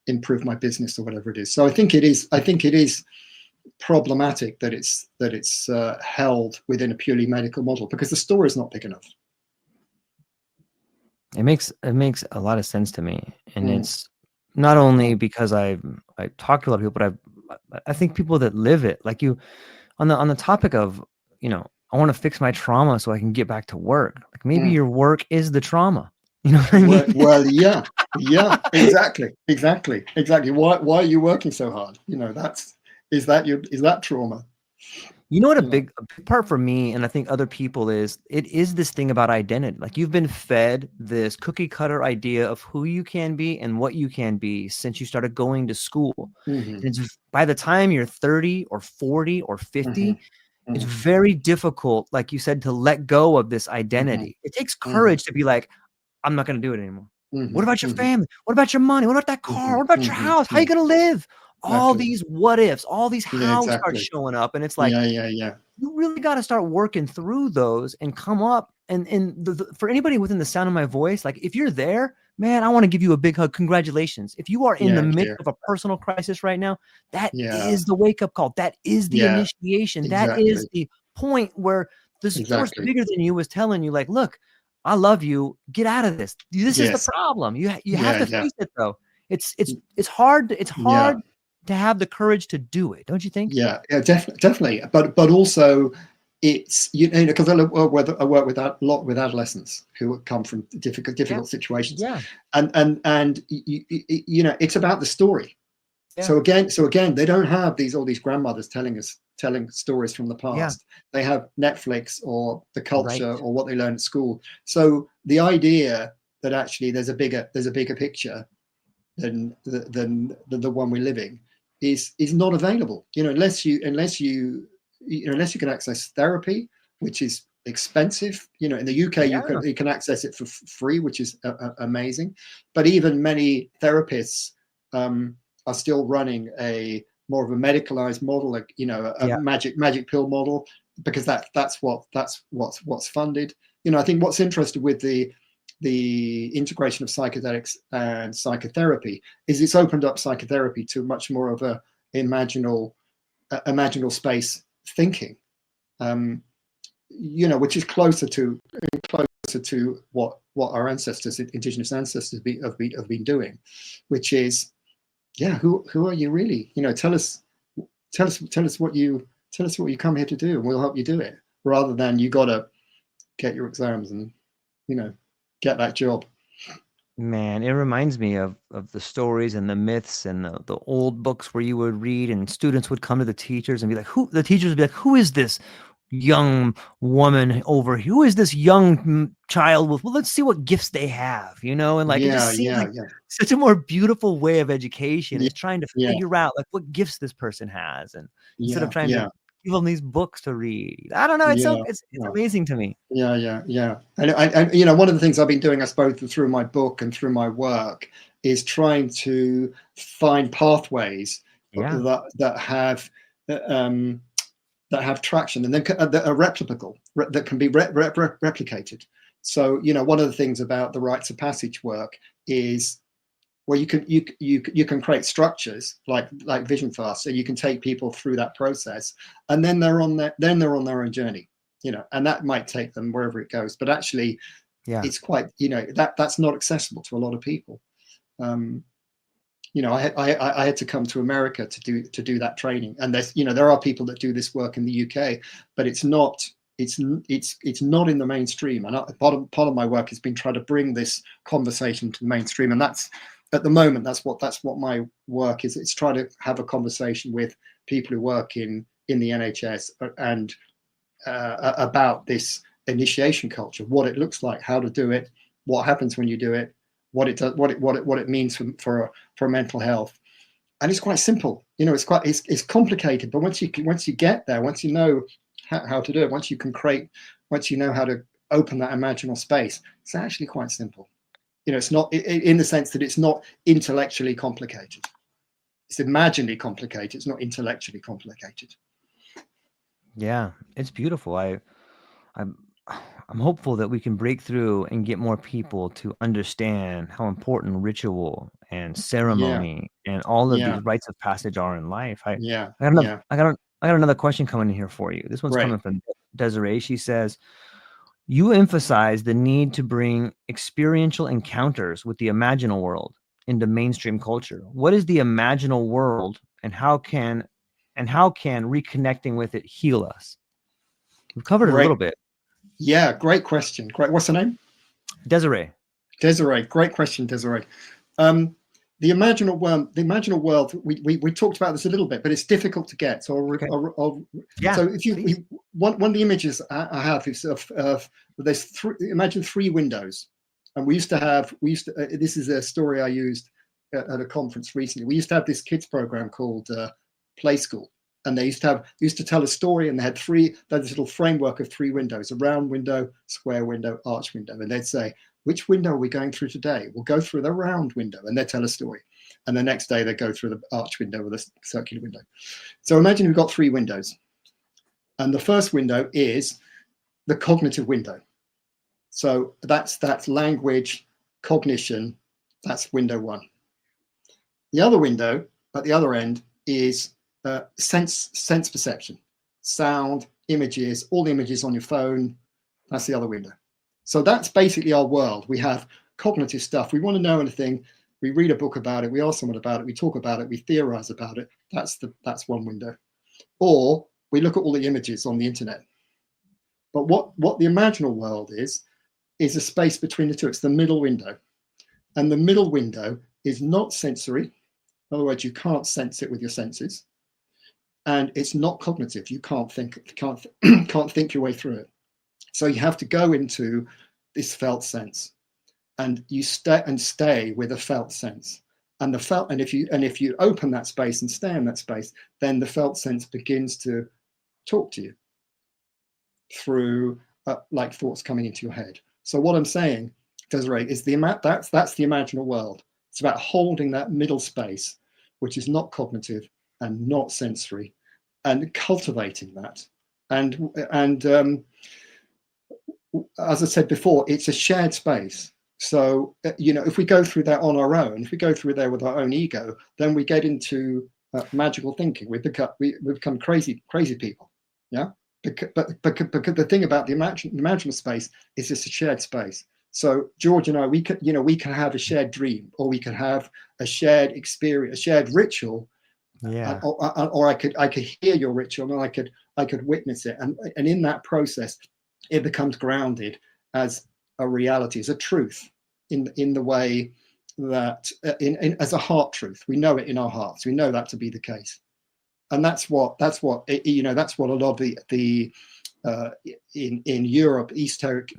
[SPEAKER 2] improve my business, or whatever it is. So I think it is problematic that it's held within a purely medical model, because the story is not big enough.
[SPEAKER 1] It makes a lot of sense to me, and
[SPEAKER 2] Mm,
[SPEAKER 1] it's not only because I talk to a lot of people, but I think people that live it, like you, on the topic of, I want to fix my trauma so I can get back to work. Like maybe
[SPEAKER 2] mm.
[SPEAKER 1] your work is the trauma. You know what I mean?
[SPEAKER 2] Well, yeah, exactly. Why are you working so hard? Is that trauma?
[SPEAKER 1] You know what
[SPEAKER 2] You know.
[SPEAKER 1] a big part for me, and I think other people, is it is this thing about identity. Like you've been fed this cookie cutter idea of who you can be and what you can be since you started going to school.
[SPEAKER 2] Hmm.
[SPEAKER 1] And it's, by the time you're 30 or 40 or
[SPEAKER 2] Hmm.
[SPEAKER 1] 50, it's
[SPEAKER 2] Hmm.
[SPEAKER 1] very difficult, like you said, to let go of this
[SPEAKER 2] Hmm.
[SPEAKER 1] identity. It takes
[SPEAKER 2] Hmm.
[SPEAKER 1] courage to be like, I'm not going to do it anymore. What
[SPEAKER 2] Hmm.
[SPEAKER 1] about your
[SPEAKER 2] Hmm.
[SPEAKER 1] family? What about your money? What about that car?
[SPEAKER 2] Hmm.
[SPEAKER 1] What about your
[SPEAKER 2] Hmm.
[SPEAKER 1] house? How are you going to live? All
[SPEAKER 2] Exactly.
[SPEAKER 1] these what ifs, all these
[SPEAKER 2] Yeah,
[SPEAKER 1] hows start
[SPEAKER 2] exactly.
[SPEAKER 1] showing up. And it's like,
[SPEAKER 2] Yeah.
[SPEAKER 1] you really got to start working through those and come up. And for anybody within the sound of my voice, like if you're there, man, I want to give you a big hug. Congratulations. If you are in the
[SPEAKER 2] Yeah,
[SPEAKER 1] midst
[SPEAKER 2] dear.
[SPEAKER 1] of a personal crisis right now, that
[SPEAKER 2] Yeah,
[SPEAKER 1] is the wake up call. That is the
[SPEAKER 2] yeah.
[SPEAKER 1] initiation. That is
[SPEAKER 2] Exactly.
[SPEAKER 1] the point where this force
[SPEAKER 2] Exactly.
[SPEAKER 1] bigger than you was telling you, like, look, I love you. Get out of this. This is the
[SPEAKER 2] Yes.
[SPEAKER 1] problem. You have
[SPEAKER 2] Yeah.
[SPEAKER 1] to
[SPEAKER 2] Yeah.
[SPEAKER 1] face it though. It's hard. It's
[SPEAKER 2] Yeah.
[SPEAKER 1] hard to have the courage to do it. Don't you think?
[SPEAKER 2] Yeah, definitely. But also, it's because I work with a lot with adolescents who come from
[SPEAKER 1] Yeah.
[SPEAKER 2] difficult situations,
[SPEAKER 1] Yeah.
[SPEAKER 2] and it's about the story.
[SPEAKER 1] Yeah.
[SPEAKER 2] So again, they don't have all these grandmothers telling stories from the
[SPEAKER 1] Yeah.
[SPEAKER 2] past. They have Netflix or the
[SPEAKER 1] Right.
[SPEAKER 2] culture or what they learn at school. So the idea that actually there's a bigger picture than the one we're living is not available. Unless you unless you can access therapy, which is expensive. In the UK,
[SPEAKER 1] Yeah.
[SPEAKER 2] you can access it for free, which is amazing. But even many therapists are still running a more of a medicalized model, like a magic pill model, because that's what's funded. I think what's interesting with the integration of psychedelics and psychotherapy is it's opened up psychotherapy to much more of a imaginal space thinking, which is closer to what our ancestors, indigenous ancestors, have been doing, which is, who are you really? Tell us what you come here to do, and we'll help you do it, rather than you got to get your exams and get that job.
[SPEAKER 1] Man, it reminds me of the stories and the myths and the old books where you would read and students would come to the teachers and be like, the teachers would be like, who is this young woman over here? Who is this young child with, well, let's see what gifts they have, and like, it just seems like such a more beautiful way of education is trying to figure out like what gifts this person has. And instead of trying to give them these books to read, I don't know. It's amazing to me.
[SPEAKER 2] Yeah. And one of the things I've been doing, I suppose, through my book and through my work, is trying to find pathways that have traction and then that are replicable, that can be replicated. So, one of the things about the rites of passage work is, well, you can create structures like Vision Fast, so you can take people through that process, and then they're on their own journey, and that might take them wherever it goes. But actually, it's quite, that's not accessible to a lot of people. I had to come to America to do that training, and there are people that do this work in the UK, but it's not not in the mainstream. And part of my work has been trying to bring this conversation to the mainstream, and that's, at the moment, that's what my work is. It's trying to have a conversation with people who work in the NHS and about this initiation culture, what it looks like, how to do it, what happens when you do it, what it does, what it means for mental health. And it's quite simple. It's complicated, but once you get there, once you know how to do it, once you know how to open that imaginal space, it's actually quite simple. It's not, in the sense that it's not intellectually complicated. It's imaginally complicated. It's not intellectually complicated.
[SPEAKER 1] Yeah, it's beautiful. I'm hopeful that we can break through and get more people to understand how important ritual and ceremony and all of these rites of passage are in life. I got another question coming in here for you. This one's coming from Desiree. She says, you emphasize the need to bring experiential encounters with the imaginal world into mainstream culture. What is the imaginal world, and how can reconnecting with it heal us? We've covered it a little bit.
[SPEAKER 2] Yeah, great question. Great. What's her name?
[SPEAKER 1] Desiree.
[SPEAKER 2] Great question, Desiree. The imaginal world. We talked about this a little bit, but it's difficult to get. So so if you one of the images I have is of there's imagine 3 windows, and we used to this is a story I used at a conference recently. We used to have this kids program called Play School, and they used to tell a story, and they had this little framework of 3 windows: a round window, square window, arch window, and they'd say, which window are we going through today? We'll go through the round window, and they'd tell a story. And the next day they go through the arch window or the circular window. So imagine we've got 3 windows. And the first window is the cognitive window. So that's language, cognition, that's window 1. The other window at the other end is sense perception, sound, images, all the images on your phone. That's the other window. So that's basically our world. We have cognitive stuff. We want to know anything. We read a book about it. We ask someone about it. We talk about it. We theorize about it. That's one window. Or we look at all the images on the internet. But what the imaginal world is a space between the two. It's the middle window. And the middle window is not sensory. In other words, you can't sense it with your senses. And it's not cognitive. You can't think your way through it. So you have to go into this felt sense, and you stay with a felt sense. And if you open that space and stay in that space, then the felt sense begins to talk to you through like thoughts coming into your head. So what I'm saying, Desiree, is that's the imaginal world. It's about holding that middle space, which is not cognitive and not sensory, and cultivating that. And as I said before, it's a shared space. So, if we go through that on our own, if we go through there with our own ego, then we get into magical thinking. We become crazy people. Yeah. But the thing about the imaginal space is it's a shared space. So George and I, we can have a shared dream, or we could have a shared experience, a shared ritual.
[SPEAKER 1] Yeah.
[SPEAKER 2] Or I could hear your ritual, and I could witness it, and in that process, it becomes grounded as a reality, as a truth, in the way that as a heart truth. We know it in our hearts. We know that to be the case, and that's what a lot of the in Europe, esoteric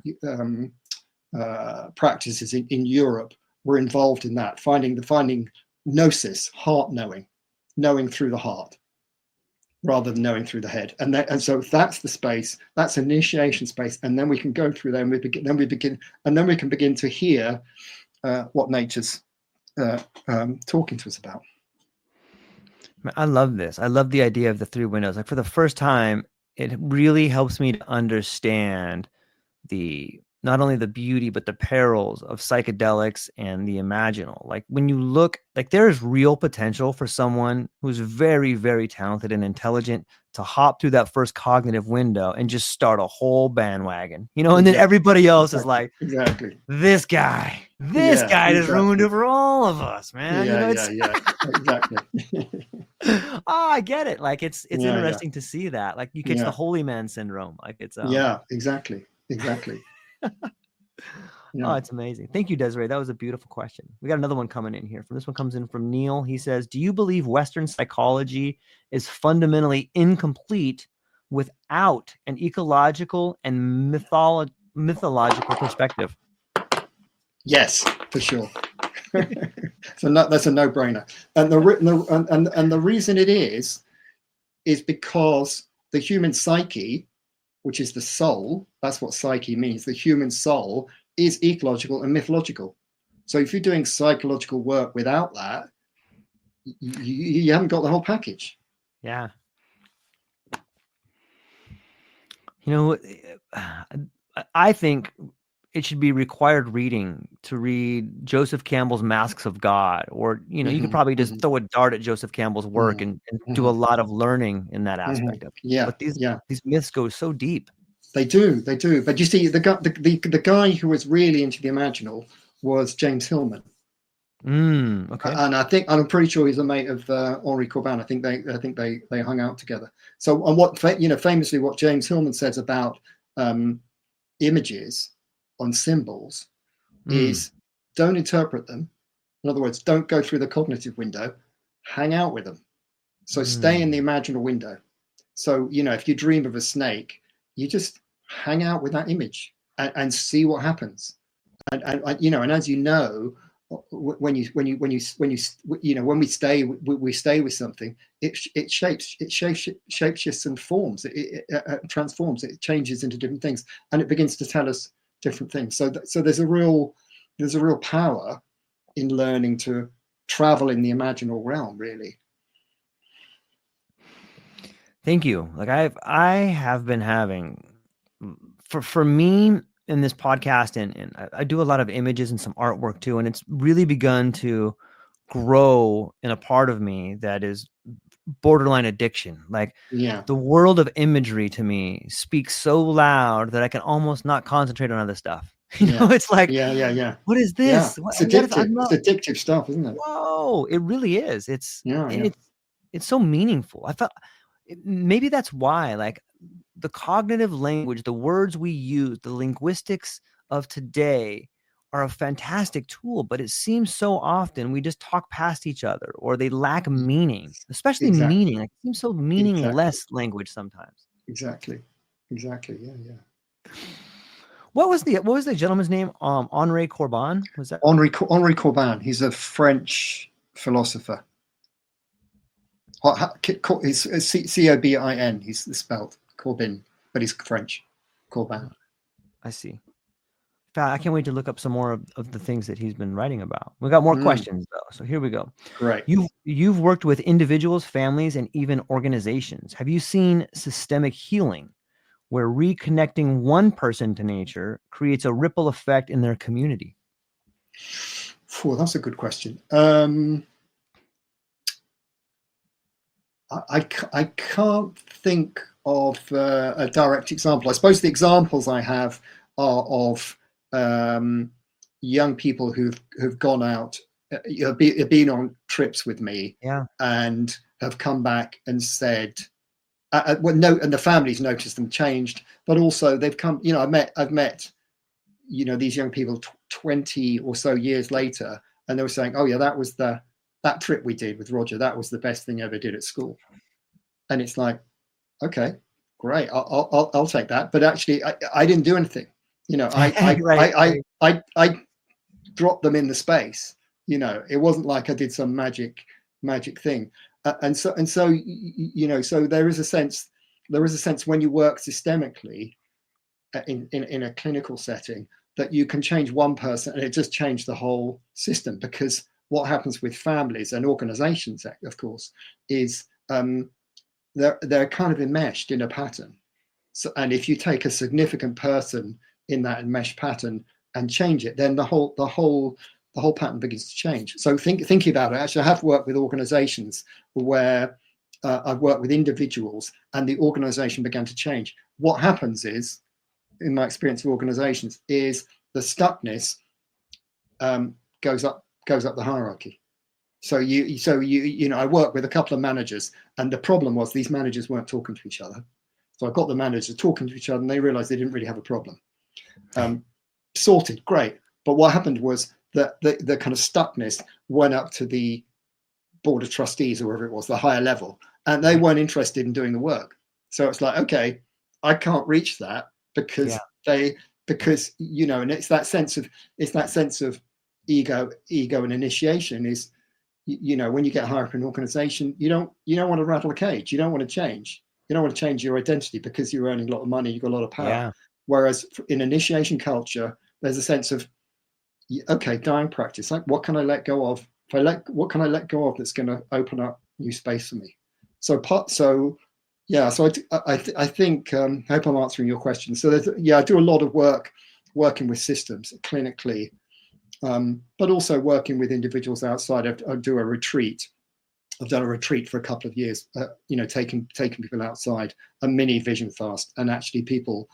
[SPEAKER 2] practices in Europe were involved in that, finding gnosis, heart knowing through the heart, rather than knowing through the head. And so that's the space, that's initiation space, and then we can go through there, and then we can begin to hear what nature's talking to us about.
[SPEAKER 1] I love this. I love the idea of the 3 windows. Like, for the first time, it really helps me to understand not only the beauty, but the perils of psychedelics and the imaginal. Like, when you look, like, there is real potential for someone who's very, very talented and intelligent to hop through that first cognitive window and just start a whole bandwagon, and then everybody else is like, this guy just ruined it for all of us, man.
[SPEAKER 2] Exactly.
[SPEAKER 1] Oh, I get it. Like, it's interesting to see that. Like, you catch the holy man syndrome. Like, it's
[SPEAKER 2] exactly.
[SPEAKER 1] Oh, it's amazing. Thank you, Desiree. That was a beautiful question. We got another one coming in here. This one comes in from Neil. He says, do you believe Western psychology is fundamentally incomplete without an ecological and mythological perspective?
[SPEAKER 2] Yes, for sure. So that's a no-brainer. And the reason it is because the human psyche, which is the soul, that's what psyche means, the human soul, is ecological and mythological. So if you're doing psychological work without that, you haven't got the whole package.
[SPEAKER 1] Yeah. I think it should be required reading to read Joseph Campbell's Masks of God, or, you could probably just throw a dart at Joseph Campbell's work and do a lot of learning in that aspect of it. But these myths go so deep.
[SPEAKER 2] They do. But you see, the guy who was really into the imaginal was James Hillman.
[SPEAKER 1] Okay.
[SPEAKER 2] And I'm pretty sure he's a mate of Henri Corbin. I think they hung out together. So, and what famously, what James Hillman says about images on symbols is, don't interpret them. In other words, don't go through the cognitive window. Hang out with them. So stay in the imaginal window. So, if you dream of a snake, you just hang out with that image and see what happens. And as when we stay with something, it shapeshifts and forms. It transforms. It changes into different things, and it begins to tell us different things. So there's a real power in learning to travel in the imaginal realm, really.
[SPEAKER 1] Thank you. Like, I have been having, for me in this podcast, and I do a lot of images and some artwork too, and it's really begun to grow in a part of me that is borderline addiction. Like, the world of imagery to me speaks so loud that I can almost not concentrate on other stuff. It's like, what is this?
[SPEAKER 2] It's addictive. It's addictive stuff, isn't it?
[SPEAKER 1] Whoa, it really is. It's so meaningful. I felt maybe that's why, like, the cognitive language, the words we use, the linguistics of today are a fantastic tool, but it seems so often we just talk past each other, or they lack meaning, especially meaning. Like, it seems so meaningless language sometimes.
[SPEAKER 2] Exactly. Yeah.
[SPEAKER 1] What was the gentleman's name? Henri Corbin? Was that
[SPEAKER 2] Henri Corbin? He's a French philosopher. He's Cobin. He's spelled. Corbin, but he's French. Corbin.
[SPEAKER 1] I see. I can't wait to look up some more of the things that he's been writing about. We got more questions though, so here we go.
[SPEAKER 2] Great.
[SPEAKER 1] You've worked with individuals, families, and even organizations. Have you seen systemic healing, where reconnecting one person to nature creates a ripple effect in their community?
[SPEAKER 2] That's a good question. I can't think of a direct example. I suppose the examples I have are of young people who've gone out, been on trips with me, and have come back and said, and the families noticed them changed, but also they've come. I've met, these young people 20 or so years later, and they were saying, "Oh yeah, that trip we did with Roger, that was the best thing I ever did at school." And it's like, okay, great, I'll take that. But actually, I didn't do anything. I dropped them in the space. It wasn't like I did some magic thing. And so so there is a sense when you work systemically in a clinical setting that you can change one person and it just changed the whole system. Because what happens with families and organizations, of course, is they're kind of enmeshed in a pattern. So, and if you take a significant person in that enmeshed pattern and change it, then the whole pattern begins to change. So thinking about it, actually, I have worked with organizations where I've worked with individuals and the organization began to change. What happens is, in my experience of organizations, is the stuckness goes up the hierarchy. So I work with a couple of managers, and the problem was these managers weren't talking to each other. So I got the managers talking to each other, and they realized they didn't really have a problem. Sorted, great. But what happened was that the kind of stuckness went up to the board of trustees or wherever it was, the higher level, and they weren't interested in doing the work. So it's like, okay, I can't reach that because and it's that sense of ego and initiation is, when you get higher up in an organization, you don't want to rattle a cage. You don't want to change. You don't want to change your identity because you're earning a lot of money, you've got a lot of power. Yeah. Whereas in initiation culture, there's a sense of, okay, dying practice. Like, what can I let go of? What can I let go of that's going to open up new space for me? So I think, I hope I'm answering your question. So I do a lot of work working with systems clinically, but also working with individuals outside. I do a retreat. I've done a retreat for a couple of years, taking people outside, a mini vision fast, and actually people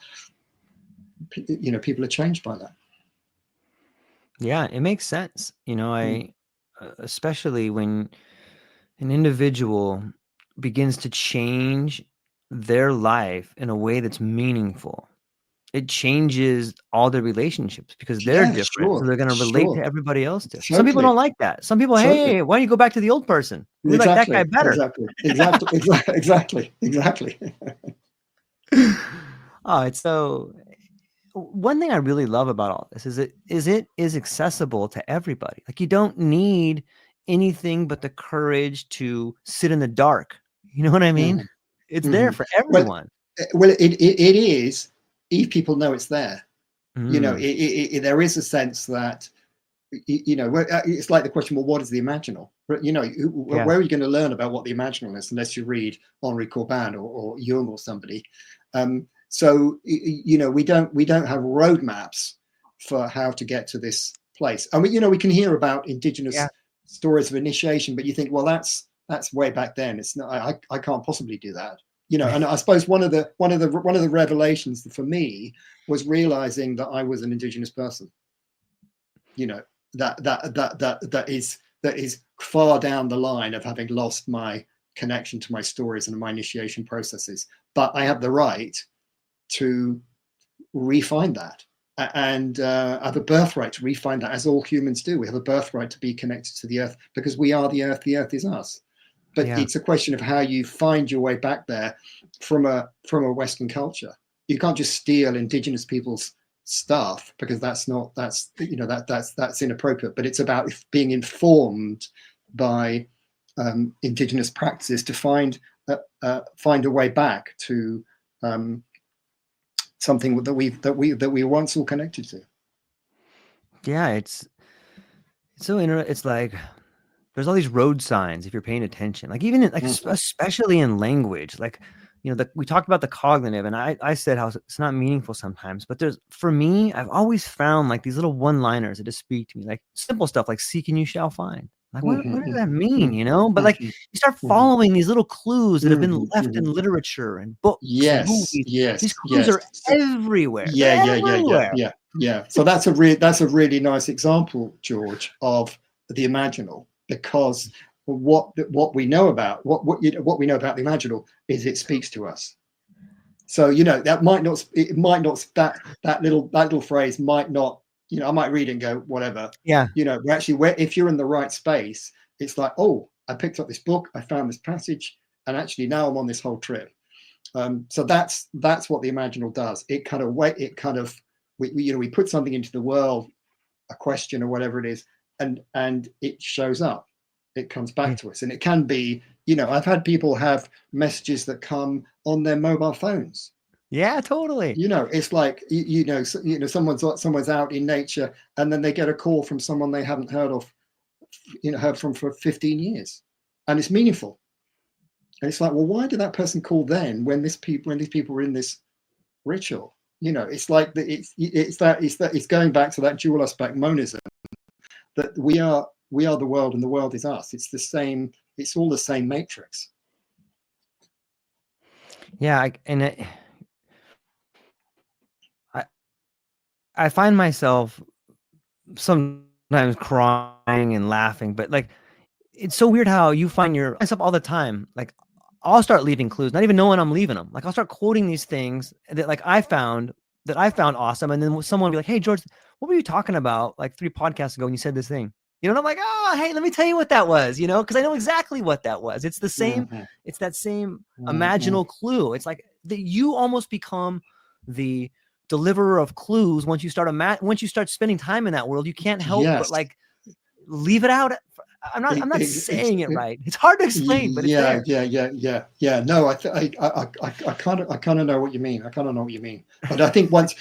[SPEAKER 2] are changed by that.
[SPEAKER 1] Yeah, it makes sense. Especially when an individual begins to change their life in a way that's meaningful, it changes all their relationships because they're different. Sure, so they're going to relate to everybody else different. Totally. Some people don't like that. Some people, hey, why don't you go back to the old person? We like that guy better.
[SPEAKER 2] Exactly.
[SPEAKER 1] Oh, it's so. One thing I really love about all this is it is accessible to everybody. Like, you don't need anything but the courage to sit in the dark. You know what I mean? It's there for everyone.
[SPEAKER 2] Well, it is, if people know it's there. There is a sense that, it's like the question, well, what is the imaginal? Where are you going to learn about what the imaginal is unless you read Henri Corbin or Jung or somebody? So we don't have roadmaps for how to get to this place. And we can hear about indigenous stories of initiation, but you think, well, that's way back then. It's not. I can't possibly do that. And I suppose one of the revelations for me was realizing that I was an indigenous person. That is far down the line of having lost my connection to my stories and my initiation processes, but I have the right to refine that, and I have a birthright to refine that, as all humans do. We have a birthright to be connected to the earth because we are the earth is us. But it's a question of how you find your way back there from a Western culture. You can't just steal indigenous people's stuff because that's inappropriate. But it's about being informed by indigenous practices to find a way back to something that we once all connected to.
[SPEAKER 1] Yeah, it's so interesting. It's like there's all these road signs if you're paying attention. Like even in, like especially in language, like we talked about the cognitive, and I said how it's not meaningful sometimes. But for me, I've always found like these little one-liners that just speak to me, like simple stuff like "seek and you shall find." Like what does that mean, But like you start following these little clues that have been left in literature and books and
[SPEAKER 2] Yes,
[SPEAKER 1] movies. These
[SPEAKER 2] yes,
[SPEAKER 1] clues
[SPEAKER 2] yes.
[SPEAKER 1] are everywhere.
[SPEAKER 2] Yeah,
[SPEAKER 1] They're
[SPEAKER 2] yeah, yeah, yeah,
[SPEAKER 1] everywhere.
[SPEAKER 2] yeah, yeah. So that's a really nice example, George, of the imaginal, because what we know about what we know about the imaginal is it speaks to us. So that might not that little phrase might not, I might read it and go whatever.
[SPEAKER 1] Yeah.
[SPEAKER 2] But actually, if you're in the right space, it's like, oh, I picked up this book, I found this passage, and actually now I'm on this whole trip. So that's what the imaginal does. It kind of we put something into the world, a question or whatever it is, and it shows up. It comes back to us, and it can be. I've had people have messages that come on their mobile phones.
[SPEAKER 1] Yeah, totally.
[SPEAKER 2] It's like someone's out in nature, and then they get a call from someone they haven't heard from for 15 years, and it's meaningful. And it's like, well, why did that person call then when these people were in this ritual? It's like it's going back to that dual aspect monism, that we are the world and the world is us. It's the same. It's all the same matrix.
[SPEAKER 1] Yeah, I find myself sometimes crying and laughing, but like it's so weird how you find myself all the time. Like I'll start leaving clues, not even knowing I'm leaving them. Like I'll start quoting these things that like I found awesome, and then someone will be like, "Hey, George, what were you talking about like 3 podcasts ago when you said this thing?" And I'm like, "Oh, hey, let me tell you what that was," because I know exactly what that was. It's the same. It's that same imaginal clue. It's like that you almost become the deliverer of clues once you start spending time in that world. You can't help but like leave it out. I'm not saying it right. It's hard to explain, but it's there.
[SPEAKER 2] Yeah. No, I kind of know what you mean. But I think once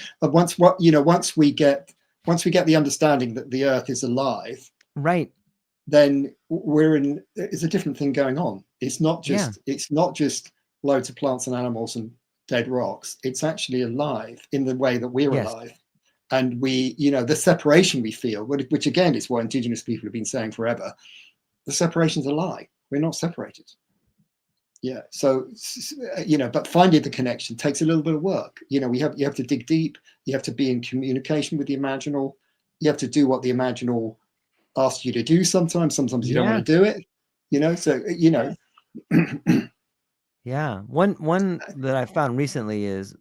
[SPEAKER 2] we get the understanding that the Earth is alive,
[SPEAKER 1] right,
[SPEAKER 2] then it's a different thing going on. It's not just loads of plants and animals and dead rocks. It's actually alive in the way that we're alive. And we, the separation we feel, which again is what Indigenous people have been saying forever, the separation's a lie. We're not separated. Yeah. So, but finding the connection takes a little bit of work. You have to dig deep. You have to be in communication with the imaginal. You have to do what the imaginal asks you to do sometimes. Sometimes you don't want to do it. So,
[SPEAKER 1] Yeah. One that I found recently is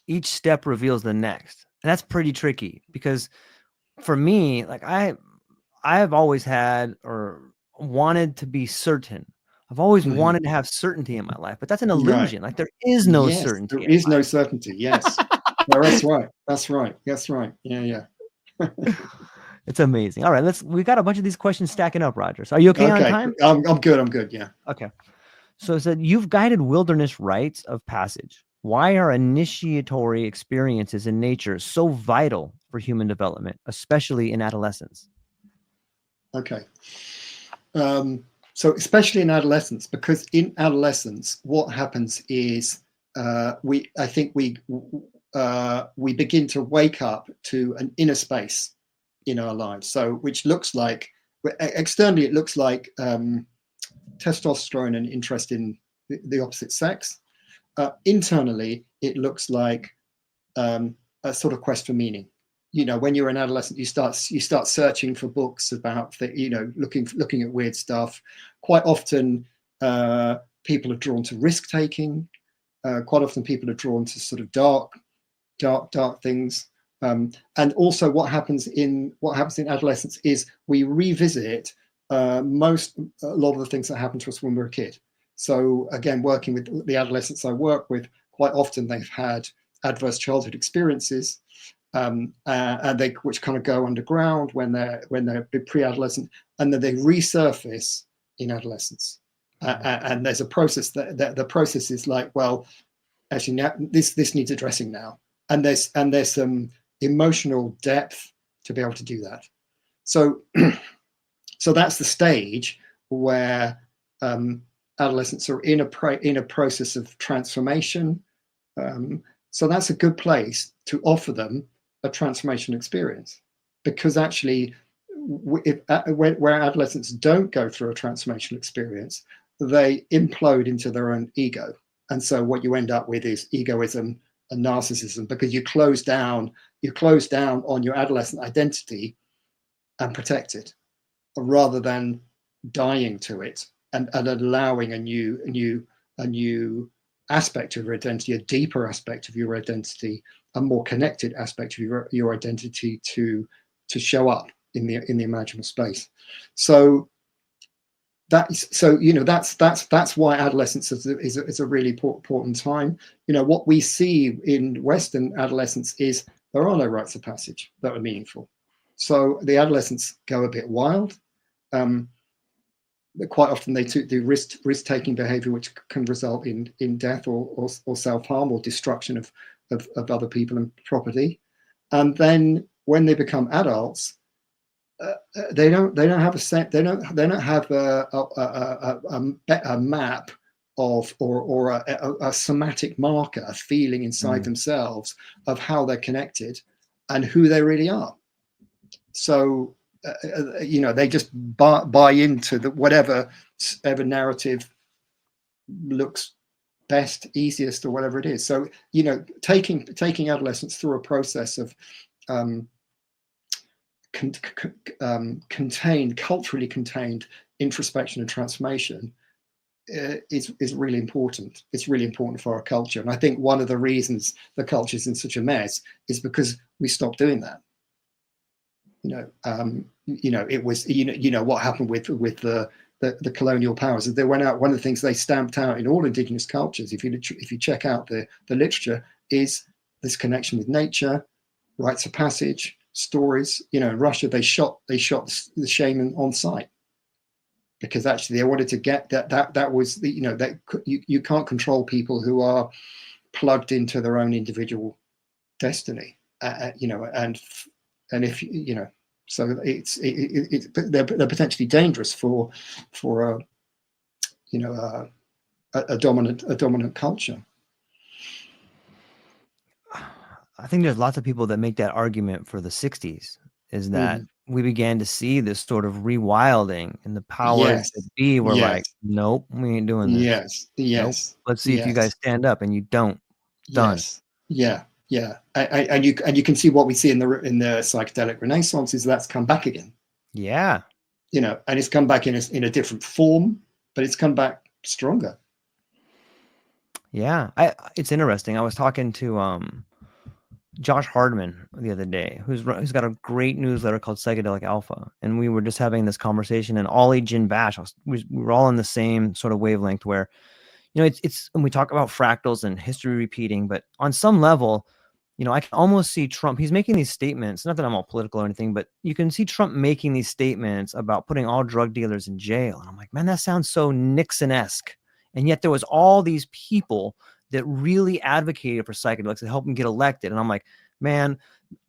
[SPEAKER 1] each step reveals the next. And that's pretty tricky because for me, like I've always had or wanted to be certain. I've always wanted to have certainty in my life, but that's an illusion. Right. Like there is no certainty.
[SPEAKER 2] There is no certainty. Yes. No, that's right. Yeah.
[SPEAKER 1] It's amazing. All right, we got a bunch of these questions stacking up, Roger. So are you okay on time?
[SPEAKER 2] I'm good. Yeah.
[SPEAKER 1] Okay. So it said you've guided wilderness rites of passage. Why are initiatory experiences in nature so vital for human development, especially in adolescence?
[SPEAKER 2] Okay. So especially in adolescence, because in adolescence, what happens is we begin to wake up to an inner space in our lives. So which looks like, externally, it looks like testosterone and interest in the opposite sex. Internally, it looks like a sort of quest for meaning. When you're an adolescent, you start searching for books about looking at weird stuff. Quite often, people are drawn to risk taking. Quite often, people are drawn to sort of dark things. And also, what happens in adolescence is we revisit a lot of the things that happened to us when we were a kid. So again, working with the adolescents I work with, quite often they've had adverse childhood experiences, and which kind of go underground when they're pre-adolescent, and then they resurface in adolescence. And there's a process that the process is like, well, actually now this needs addressing now, and there's some emotional depth to be able to do that. So so that's the stage where adolescents are in a process of transformation. So that's a good place to offer them a transformation experience, because actually, where adolescents don't go through a transformational experience, they implode into their own ego. And so what you end up with is egoism and narcissism, because you close down on your adolescent identity and protect it, rather than dying to it and allowing a new aspect of your identity, a deeper aspect of your identity, a more connected aspect of your identity to show up in the imaginal space. So that's why adolescence is a really important time. What we see in Western adolescence is there are no rites of passage that are meaningful. So the adolescents go a bit wild. Quite often they do risk-taking behavior, which can result in death or self-harm or destruction of other people and property. And then when they become adults, they don't have a map of or a somatic marker, a feeling inside themselves of how they're connected and who they really are. So they just buy into whatever narrative looks best, easiest, or whatever it is. So taking adolescents through a process of culturally contained introspection and transformation is really important. It's really important for our culture, and I think one of the reasons the culture is in such a mess is because we stopped doing that. It was what happened with the colonial powers. They went out. One of the things they stamped out in all indigenous cultures, if you check out the literature, is this connection with nature, rites of passage, stories. In Russia, they shot the shaman on sight, because actually they wanted to get that was that you can't control people who are plugged into their own individual destiny, and if so they're potentially dangerous for a dominant culture.
[SPEAKER 1] I think there's lots of people that make that argument for the 60s, is that we began to see this sort of rewilding, and the powers that be were like, nope, we ain't doing this. Nope. Let's see if you guys stand up, and you don't. Done.
[SPEAKER 2] And you can see what we see in the psychedelic renaissance is that's come back again.
[SPEAKER 1] Yeah.
[SPEAKER 2] And it's come back in a different form, but it's come back stronger.
[SPEAKER 1] Yeah. It's interesting. I was talking to Josh Hardman the other day, who's got a great newsletter called Psychedelic Alpha, and we were just having this conversation. And Ollie Jin Bash, we were all in the same sort of wavelength, where it's when we talk about fractals and history repeating, but on some level, I can almost see Trump. He's making these statements. Not that I'm all political or anything, but you can see Trump making these statements about putting all drug dealers in jail. And I'm like, man, that sounds so Nixon-esque. And yet there was all these people that really advocated for psychedelics to help him get elected. And I'm like, man,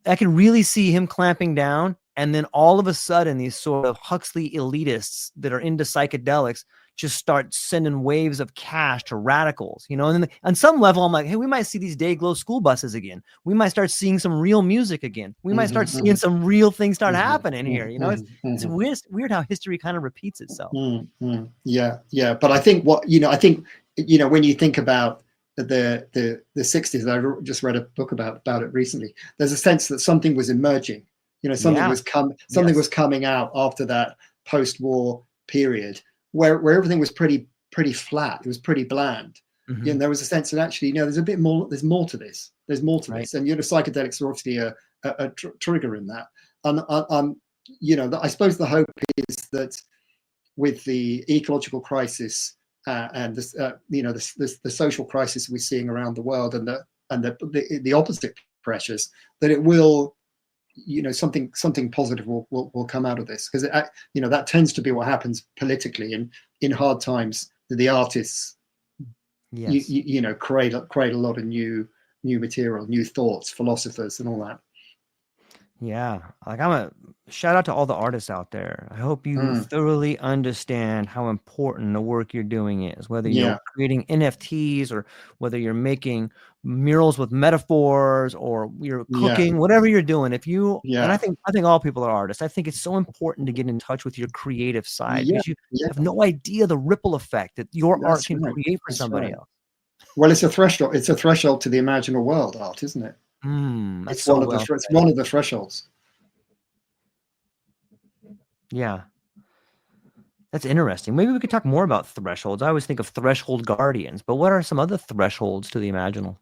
[SPEAKER 1] I can really see him clamping down. And then all of a sudden, these sort of Huxley elitists that are into psychedelics just start sending waves of cash to radicals, and then on some level, I'm like, hey, we might see these Dayglow school buses again. We might start seeing some real music again. We might start seeing some real things start happening here. It's weird how history kind of repeats itself.
[SPEAKER 2] Yeah. But I think when you think about the 60s, I just read a book about it recently. There's a sense that something was emerging. Something was coming out after that post-war period, where everything was pretty flat. It was pretty bland. There was a sense that actually, there's a bit more. There's more to this. There's more to this, and psychedelics are obviously a trigger in that. And I suppose the hope is that with the ecological crisis and this, the social crisis we're seeing around the world, and the opposite pressures, that it will. Something positive will come out of this, because that tends to be what happens politically, and in hard times the artists
[SPEAKER 1] Yes.
[SPEAKER 2] create a lot of new material, new thoughts, philosophers, and all that.
[SPEAKER 1] Yeah, like I'm a shout out to all the artists out there. I hope you
[SPEAKER 2] Mm,
[SPEAKER 1] thoroughly understand how important the work you're doing is, whether you're
[SPEAKER 2] yeah,
[SPEAKER 1] creating NFTs or whether you're making murals with metaphors or you're
[SPEAKER 2] yeah,
[SPEAKER 1] cooking, whatever you're doing. If you and
[SPEAKER 2] yeah,
[SPEAKER 1] I think all people are artists. I think it's so important to get in touch with your creative side
[SPEAKER 2] yeah,
[SPEAKER 1] because you
[SPEAKER 2] yeah.
[SPEAKER 1] have no idea the ripple effect that your art
[SPEAKER 2] That's
[SPEAKER 1] can
[SPEAKER 2] right.
[SPEAKER 1] create for
[SPEAKER 2] That's
[SPEAKER 1] somebody
[SPEAKER 2] right.
[SPEAKER 1] else.
[SPEAKER 2] Well, it's a threshold. It's a threshold to the imaginal world, art, isn't it?
[SPEAKER 1] That's
[SPEAKER 2] It's
[SPEAKER 1] so
[SPEAKER 2] one of the
[SPEAKER 1] well
[SPEAKER 2] it's
[SPEAKER 1] said.
[SPEAKER 2] one of the thresholds.
[SPEAKER 1] Yeah. That's interesting. Maybe we could talk more about thresholds. I always think of threshold guardians, but what are some other thresholds to the imaginal?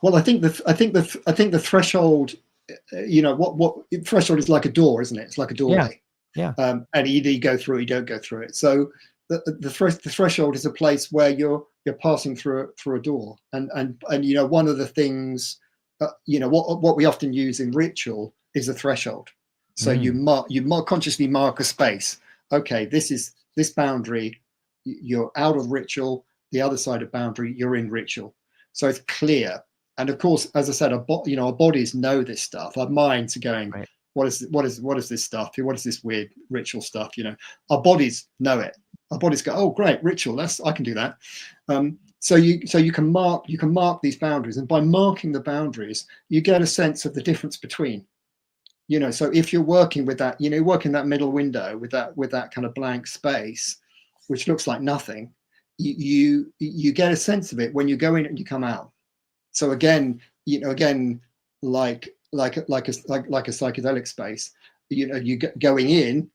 [SPEAKER 2] Well, I think the threshold. What threshold is like a door, isn't it? It's like a
[SPEAKER 1] Yeah.
[SPEAKER 2] doorway,
[SPEAKER 1] Yeah.
[SPEAKER 2] and either you go through it, or you don't go through it. So the threshold is a place where you're passing through a door, and one of the things, what we often use in ritual is a threshold. So
[SPEAKER 1] Mm,
[SPEAKER 2] you consciously mark a space. Okay, this boundary, you're out of ritual. The other side of boundary, you're in ritual. So it's clear. And of course, as I said, our bodies know this stuff. Our minds are going,
[SPEAKER 1] right.
[SPEAKER 2] what is this stuff? What is this weird ritual stuff? Our bodies know it. Our bodies go, oh, great, ritual. I can do that. So you can mark these boundaries, and by marking the boundaries, you get a sense of the difference between. So if you're working with that, working that middle window with that kind of blank space, which looks like nothing, you get a sense of it when you go in and you come out. So again, like a psychedelic space, you going in,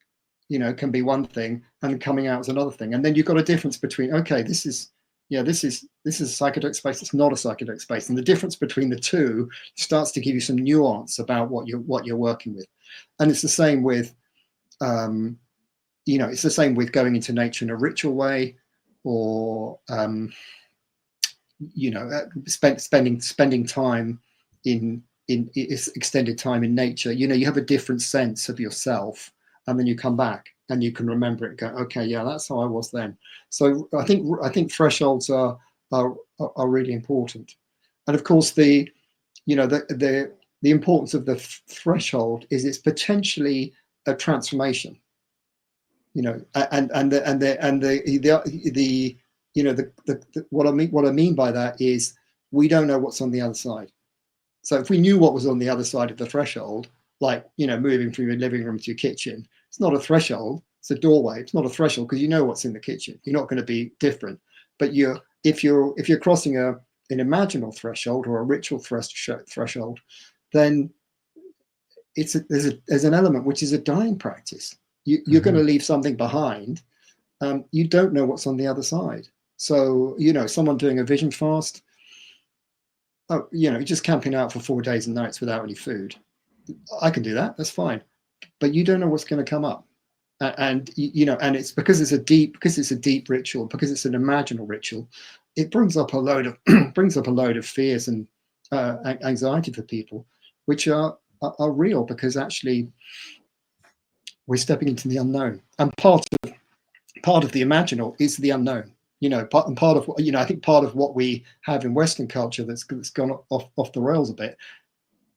[SPEAKER 2] can be one thing, and coming out is another thing. And then you've got a difference between, okay, this is a psychedelic space. It's not a psychedelic space, and the difference between the two starts to give you some nuance about what you're working with. And it's the same with, it's the same with going into nature in a ritual way, or spending time in extended time in nature. You have a different sense of yourself, and then you come back and you can remember it. Go, okay, yeah, that's how I was then. So I think thresholds are really important. And of course, the importance of the threshold is it's potentially a transformation. What I mean by that is we don't know what's on the other side. So if we knew what was on the other side of the threshold, like moving from your living room to your kitchen, it's not a threshold, it's a doorway. It's not a threshold because you know what's in the kitchen. You're not going to be different. But if you're crossing an imaginal threshold or a ritual threshold, then there's an element which is a dying practice. You're going
[SPEAKER 1] Mm-hmm.
[SPEAKER 2] to leave something behind. You don't know what's on the other side. So someone doing a vision fast, just camping out for 4 days and nights without any food. I can do that. That's fine. But you don't know what's going to come up. And it's because it's a deep ritual, because it's an imaginal ritual. It brings up a load of fears and anxiety for people, which are real, because actually we're stepping into the unknown. And part of the imaginal is the unknown. Part of I think part of what we have in Western culture that's gone off the rails a bit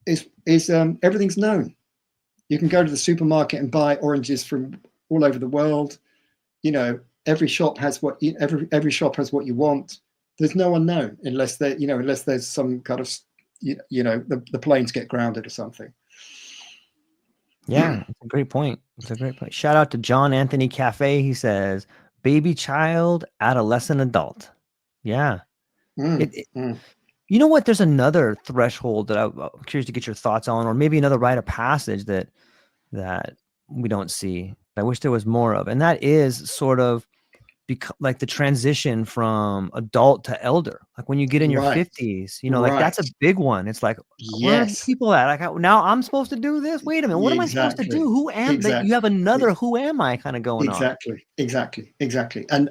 [SPEAKER 2] is everything's known. You can go to the supermarket and buy oranges from all over the world. Every shop has every shop has what you want. There's no unknown unless there's some kind of the planes get grounded or something.
[SPEAKER 1] Yeah, it's a great point. It's a great point. Shout out to John Anthony Cafe. He says, baby, child, adolescent, adult. Yeah.
[SPEAKER 2] Mm,
[SPEAKER 1] It,
[SPEAKER 2] mm.
[SPEAKER 1] you know what? There's another threshold that I'm curious to get your thoughts on, or maybe another rite of passage that we don't see. I wish there was more of, and that is sort of like the transition from adult to elder. Like when you get in your
[SPEAKER 2] Right,
[SPEAKER 1] 50s, like
[SPEAKER 2] right.
[SPEAKER 1] that's a big one. It's like, where are these
[SPEAKER 2] Yes,
[SPEAKER 1] people at? Like now I'm supposed to do this. Wait a minute, what am I supposed to do?
[SPEAKER 2] exactly,
[SPEAKER 1] Who am that? You
[SPEAKER 2] exactly.
[SPEAKER 1] have another who am I kind of going on.
[SPEAKER 2] Exactly. And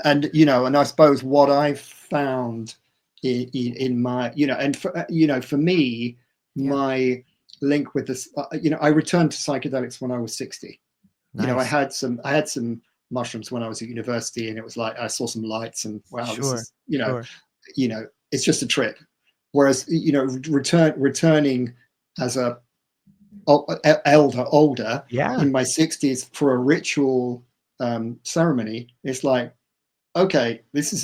[SPEAKER 2] I suppose what I've found in my, and for me,
[SPEAKER 1] Yeah,
[SPEAKER 2] my link with this, I returned to psychedelics when I was 60. I
[SPEAKER 1] nice.
[SPEAKER 2] had some mushrooms when I was at university, and it was like I saw some lights, and wow, this
[SPEAKER 1] Sure,
[SPEAKER 2] is
[SPEAKER 1] sure.
[SPEAKER 2] it's just a trip. Whereas, returning as a older
[SPEAKER 1] Yeah.
[SPEAKER 2] in my 60s for a ritual ceremony, it's like, okay, this is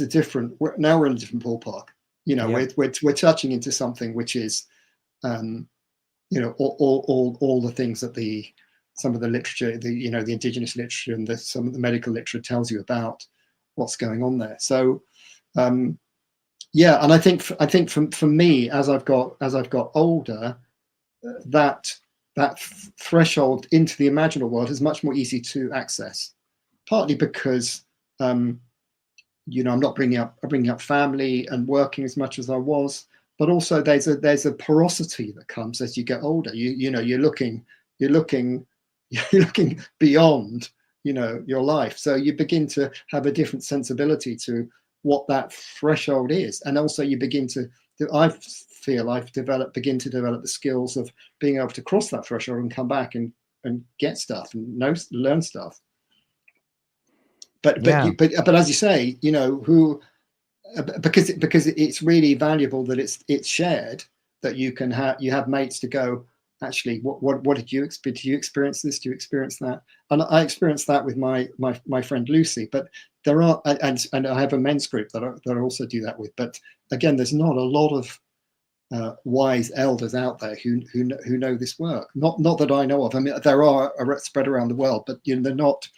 [SPEAKER 2] now we're in a different ballpark.
[SPEAKER 1] Yep.
[SPEAKER 2] We're touching into something which is, all the things that some of the literature, the indigenous literature and some of the medical literature tells you about what's going on there. So, yeah, and I think for me, as I've got older, that threshold into the imaginal world is much more easy to access. Partly because I'm not bringing up family and working as much as I was, but also there's a porosity that comes as you get older. You're looking beyond your life, so you begin to have a different sensibility to what that threshold is, and also you begin to. I feel I've begin to develop the skills of being able to cross that threshold and come back and get stuff and learn stuff. But
[SPEAKER 1] Yeah.
[SPEAKER 2] as you say, who because it's really valuable that it's shared, that you have mates to go, actually, what did you experience? Do you experience this? Do you experience that? And I experienced that with my friend Lucy. But there are, and I have a men's group that I also do that with. But again, there's not a lot of wise elders out there who know this work. Not that I know of. I mean, there are spread around the world, but they're not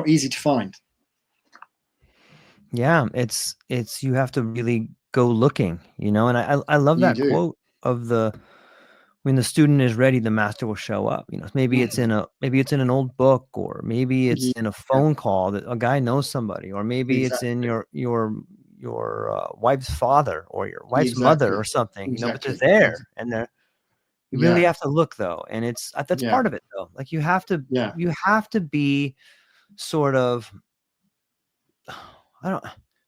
[SPEAKER 2] easy to find.
[SPEAKER 1] Yeah, it's you have to really go looking, and I love
[SPEAKER 2] You
[SPEAKER 1] that
[SPEAKER 2] do.
[SPEAKER 1] quote of when the student is ready, the master will show up. Maybe it's in an old book, or maybe it's
[SPEAKER 2] Yeah,
[SPEAKER 1] in a phone call that a guy knows somebody, or maybe it's in
[SPEAKER 2] exactly.
[SPEAKER 1] your wife's father or your wife's mother or
[SPEAKER 2] Exactly.
[SPEAKER 1] something, but they're
[SPEAKER 2] Exactly.
[SPEAKER 1] there, and you really
[SPEAKER 2] Yeah.
[SPEAKER 1] have to look, though, and that's
[SPEAKER 2] Yeah.
[SPEAKER 1] part of it, though. Like you have
[SPEAKER 2] Yeah.
[SPEAKER 1] to be sort of, I don't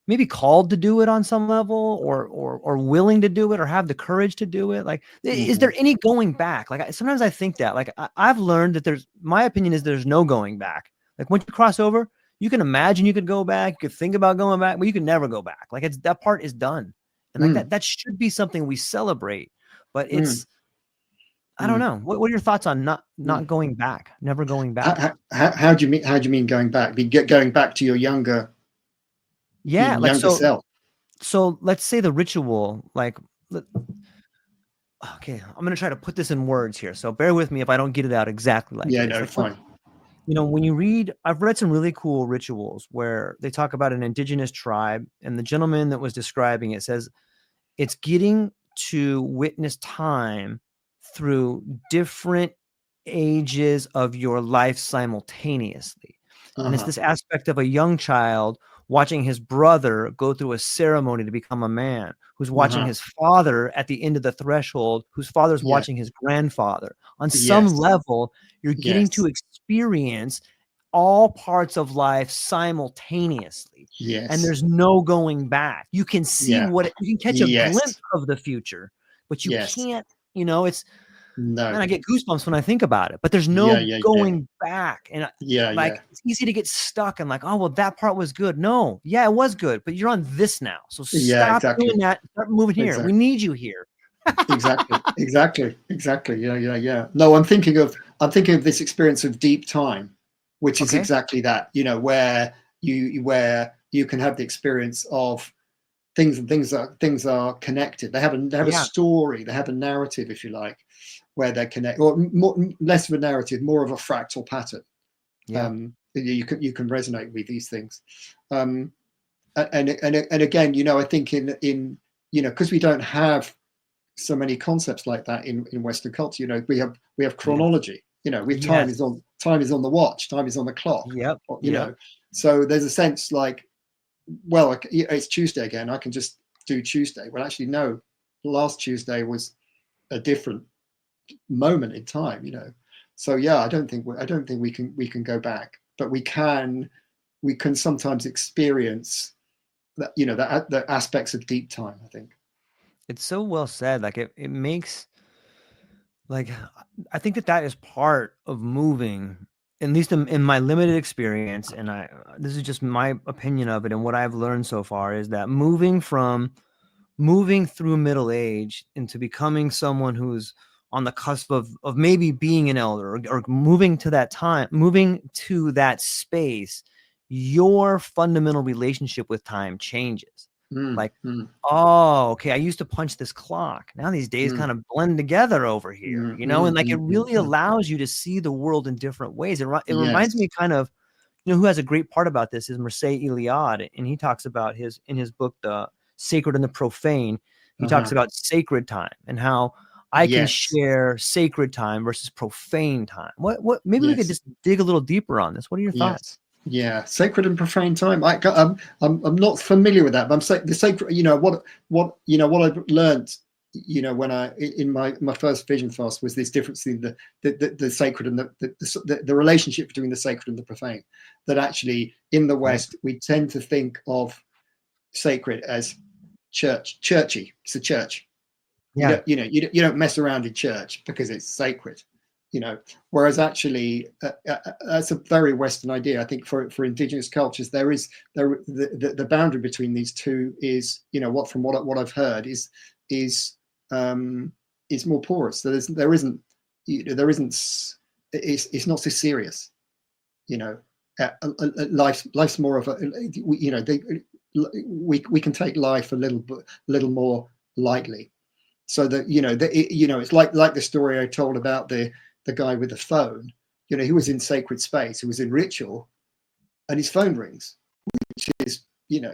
[SPEAKER 1] maybe called to do it on some level, or willing to do it, or have the courage to do it. Like, is
[SPEAKER 2] Mm-hmm.
[SPEAKER 1] there any going back? Like, sometimes I think that, like, I've learned that my opinion is there's no going back. Like, once you cross over, you can imagine you could go back, you could think about going back, but you can never go back. Like, that part is done. And like
[SPEAKER 2] Mm.
[SPEAKER 1] that should be something we celebrate, but
[SPEAKER 2] Mm.
[SPEAKER 1] I don't
[SPEAKER 2] Mm.
[SPEAKER 1] know. What are your thoughts on not
[SPEAKER 2] Mm.
[SPEAKER 1] going back, never going back?
[SPEAKER 2] How do you mean? How do you mean going back? Going back to your
[SPEAKER 1] Yeah. Like,
[SPEAKER 2] younger self?
[SPEAKER 1] so let's say the ritual, like, okay, I'm going to try to put this in words here. So bear with me if I don't get it out exactly like
[SPEAKER 2] Yeah.
[SPEAKER 1] it is.
[SPEAKER 2] No.
[SPEAKER 1] Like,
[SPEAKER 2] Fine.
[SPEAKER 1] when I've read some really cool rituals where they talk about an indigenous tribe, and the gentleman that was describing it says it's getting to witness time through different ages of your life simultaneously. And it's
[SPEAKER 2] Uh-huh.
[SPEAKER 1] this aspect of a young child watching his brother go through a ceremony to become a man, who's watching
[SPEAKER 2] Uh-huh.
[SPEAKER 1] his father at the end of the threshold, whose father's
[SPEAKER 2] Yeah.
[SPEAKER 1] watching his grandfather. On some
[SPEAKER 2] Yes.
[SPEAKER 1] level, you're getting to
[SPEAKER 2] Yes.
[SPEAKER 1] experience all parts of life simultaneously, and
[SPEAKER 2] Yes.
[SPEAKER 1] there's no going back. You can see
[SPEAKER 2] Yeah.
[SPEAKER 1] you can catch a
[SPEAKER 2] Yes.
[SPEAKER 1] glimpse of the future, but you
[SPEAKER 2] Yes.
[SPEAKER 1] can't, it's,
[SPEAKER 2] No.
[SPEAKER 1] man, I get goosebumps when I think about it, but there's
[SPEAKER 2] Yeah.
[SPEAKER 1] no
[SPEAKER 2] Yeah. Yeah.
[SPEAKER 1] going back. And
[SPEAKER 2] Yeah.
[SPEAKER 1] like,
[SPEAKER 2] Yeah.
[SPEAKER 1] it's easy to get stuck and like, oh, well, that part was good. No, yeah, it was good, but you're on this now. So
[SPEAKER 2] Yeah.
[SPEAKER 1] stop doing
[SPEAKER 2] Exactly.
[SPEAKER 1] that. Start moving here. We
[SPEAKER 2] Exactly.
[SPEAKER 1] need you here.
[SPEAKER 2] Exactly. Exactly. Exactly. Yeah. Yeah. Yeah. No, I'm thinking of this experience of deep time, which is
[SPEAKER 1] Okay.
[SPEAKER 2] exactly that. Where you can have the experience of things are connected. They have a
[SPEAKER 1] Yeah.
[SPEAKER 2] story. They have a narrative, if you like, where they're connected, or less of a narrative, more of a fractal pattern.
[SPEAKER 1] Yeah.
[SPEAKER 2] You can resonate with these things, um, and again, I think because we don't have so many concepts like that in Western culture. We have
[SPEAKER 1] Yes.
[SPEAKER 2] chronology. We have
[SPEAKER 1] Yes.
[SPEAKER 2] time is on the watch, time is on the clock.
[SPEAKER 1] Yep. Yep.
[SPEAKER 2] So there's a sense like, well, it's Tuesday again. I can just do Tuesday. Well, actually, no. Last Tuesday was a different moment in time. So yeah, I don't think we can go back, but we can sometimes experience that. The aspects of deep time. I think.
[SPEAKER 1] It's so well said. Like, it makes, like, I think that is part of moving, at least in my limited experience. And this is just my opinion of it, and what I've learned so far is that moving from moving through middle age into becoming someone who's on the cusp of maybe being an elder, or moving to that space, your fundamental relationship with time changes. Like, oh, okay, I used to punch this clock. Now these days kind of blend together over here, and like it really allows you to see the world in different ways. It reminds me kind of, who has a great part about this is Mircea Eliade, and he talks about in his book, The Sacred and the Profane. He talks about sacred time and how I can share sacred time versus profane time. What? Maybe we could just dig a little deeper on this. What are your thoughts?
[SPEAKER 2] Yeah, sacred and profane time. I'm not familiar with that, but I'm saying the sacred. What I've learned. When in my first vision fast was this difference in the sacred and the relationship between the sacred and the profane. That actually in the West we tend to think of sacred as churchy. It's a church.
[SPEAKER 1] Yeah.
[SPEAKER 2] You don't mess around in church because it's sacred. Whereas actually that's a very Western idea. I think for indigenous cultures the boundary between these two is, from what I've heard is more porous. So there isn't it's not so serious. Life's more of a, we can take life a little more lightly. So that it's like the story I told about the guy with the phone. He was in sacred space, he was in ritual, and his phone rings, which is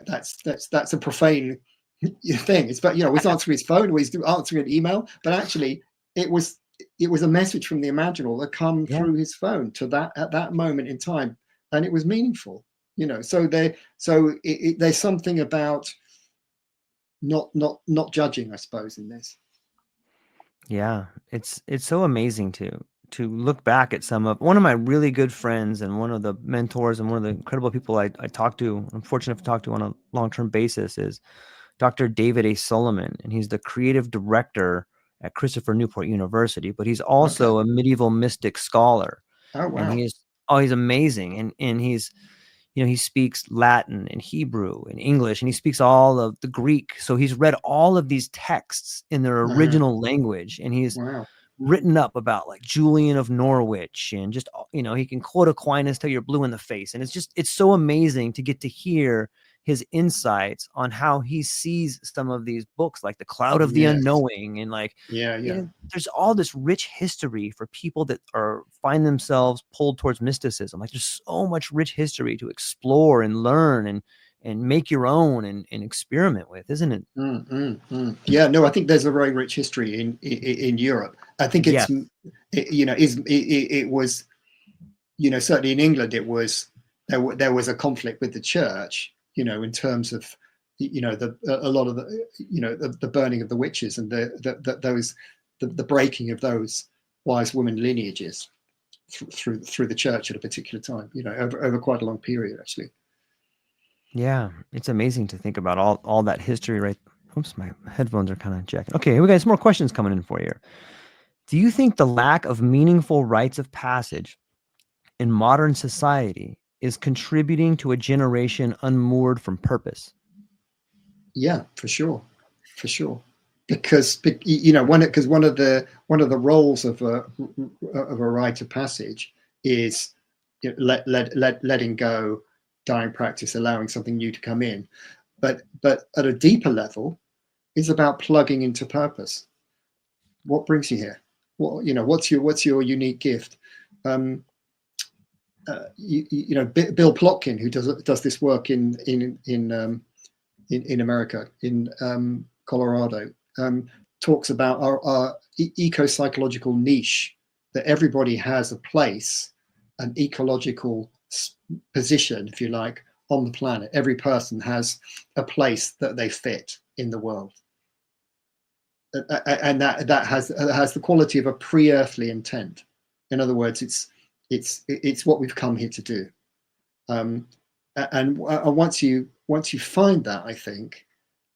[SPEAKER 2] that's a profane thing. It's he's answering his phone, or he's answering an email, but actually it was a message from the imaginal that come through his phone to that at that moment in time, and it was meaningful. So there's something about not judging, I suppose, in this.
[SPEAKER 1] Yeah, it's so amazing to look back at one of my really good friends and one of the mentors and one of the incredible people I talk to, I'm fortunate to talk to on a long-term basis, is Dr. David A. Solomon, and he's the creative director at Christopher Newport University, but he's also a medieval mystic scholar.
[SPEAKER 2] Oh, wow.
[SPEAKER 1] And he's amazing. And he's, he speaks Latin and Hebrew and English, and he speaks all of the Greek. So he's read all of these texts in their original language, and he's written up about like Julian of Norwich, and just, he can quote Aquinas till you're blue in the face. And it's so amazing to get to hear his insights on how he sees some of these books, like The Cloud of the Unknowing, and like, there's all this rich history for people that find themselves pulled towards mysticism. Like, there's so much rich history to explore and learn and make your own and experiment with, isn't it?
[SPEAKER 2] Yeah, no, I think there's a very rich history in Europe. I think it was, certainly in England, there was a conflict with the church, in terms of, a lot of the burning of the witches and the breaking of those wise woman lineages through the church at a particular time, over quite a long period, actually.
[SPEAKER 1] Yeah, it's amazing to think about all that history, right? Oops, my headphones are kind of jacking. Okay, we got some more questions coming in for you. Do you think the lack of meaningful rites of passage in modern society is contributing to a generation unmoored from purpose?
[SPEAKER 2] Yeah, for sure. Because one of the roles of a rite of passage is letting go, dying practice, allowing something new to come in, but at a deeper level, it's about plugging into purpose. What brings you here? What's your unique gift? Bill Plotkin, who does this work in America, in Colorado, talks about our eco-psychological niche, that everybody has a place, an ecological position, if you like, on the planet. Every person has a place that they fit in the world, and that has the quality of a pre-earthly intent. In other words, it's what we've come here to do. And once you find that, I think,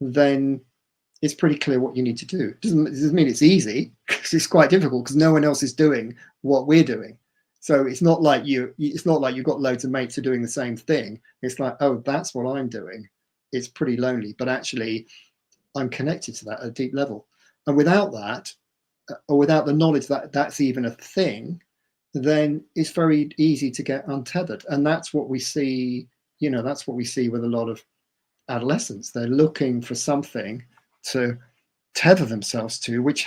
[SPEAKER 2] then it's pretty clear what you need to do. It doesn't mean it's easy, because it's quite difficult, because no one else is doing what we're doing. So it's not like you've got loads of mates who are doing the same thing. It's like, oh, that's what I'm doing. It's pretty lonely, but actually, I'm connected to that at a deep level. And without that, or without the knowledge that that's even a thing, then it's very easy to get untethered. And that's what we see, that's what we see with a lot of adolescents. They're looking for something to tether themselves to, which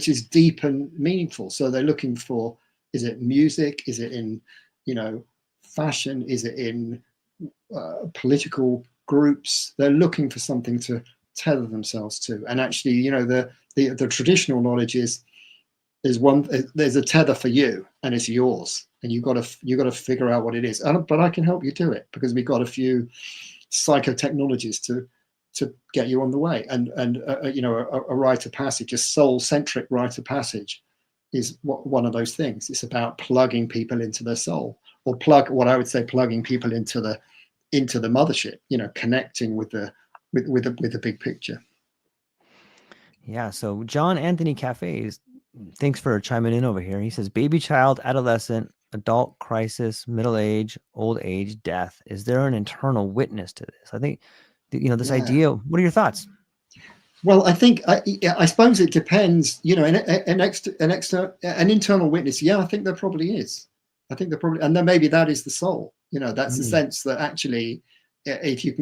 [SPEAKER 2] is deep and meaningful. So they're looking for, is it music? Is it in, fashion? Is it in political groups? They're looking for something to tether themselves to. And actually, the traditional knowledge is one, there's a tether for you and it's yours, and you got to figure out what it is. But I can help you do it, because we've got a few psychotechnologies to get you on the way. And a rite of passage, a soul-centric rite of passage, is one of those things. It's about plugging people into their soul, or plugging people into the mothership, connecting with the big picture.
[SPEAKER 1] Yeah. So John Anthony Cafes, thanks for chiming in over here. He says, baby, child, adolescent, adult, crisis, middle age, old age, death. Is there an internal witness to this? I think, this idea. What are your thoughts?
[SPEAKER 2] Well, I think I suppose it depends. An internal witness. Yeah, I think there probably is. And then maybe that is the soul. That's the sense that actually, if you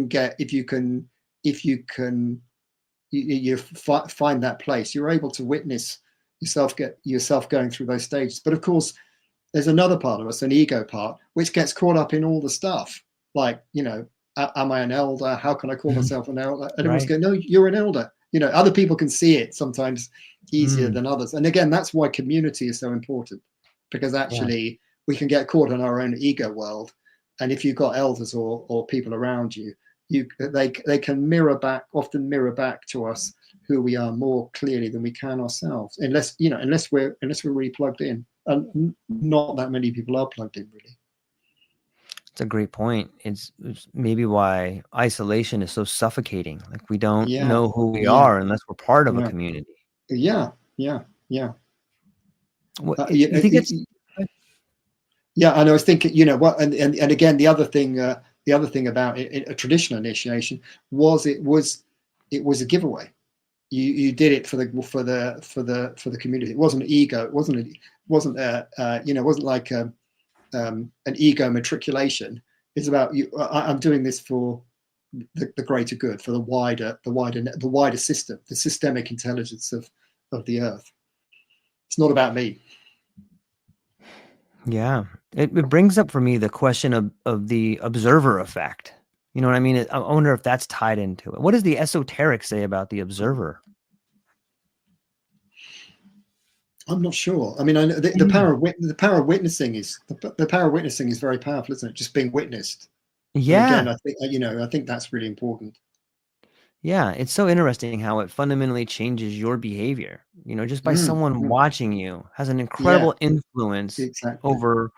[SPEAKER 2] find that place, you're able to witness yourself going through those stages. But of course, there's another part of us, an ego part, which gets caught up in all the stuff, like, am I an elder? How can I call myself an elder? And everyone's going, no, you're an elder. Other people can see it sometimes easier than others. And again, that's why community is so important, because actually we can get caught in our own ego world. And if you've got elders or people around you, they can often mirror back to us who we are more clearly than we can ourselves, unless we're really plugged in. And not that many people are plugged in, really.
[SPEAKER 1] It's a great point. It's maybe why isolation is so suffocating. Like, we don't know who we are unless we're part of a community.
[SPEAKER 2] Yeah.
[SPEAKER 1] What, you think it's...
[SPEAKER 2] Yeah, and I was thinking, and again, the other thing about a traditional initiation was it was a giveaway. You did it for the community. It wasn't ego. It wasn't like an ego matriculation. It's about you. I'm doing this for the greater good, for the wider system, the systemic intelligence of the earth. It's not about me.
[SPEAKER 1] Yeah, it brings up for me the question of the observer effect. You know what I mean? I wonder if that's tied into it. What does the esoteric say about the observer?
[SPEAKER 2] I'm not sure. I mean, I know the power of witnessing is very powerful, isn't it? Just being witnessed.
[SPEAKER 1] Yeah.
[SPEAKER 2] And again, I think that's really important.
[SPEAKER 1] Yeah, it's so interesting how it fundamentally changes your behavior. Just by someone watching you has an incredible influence over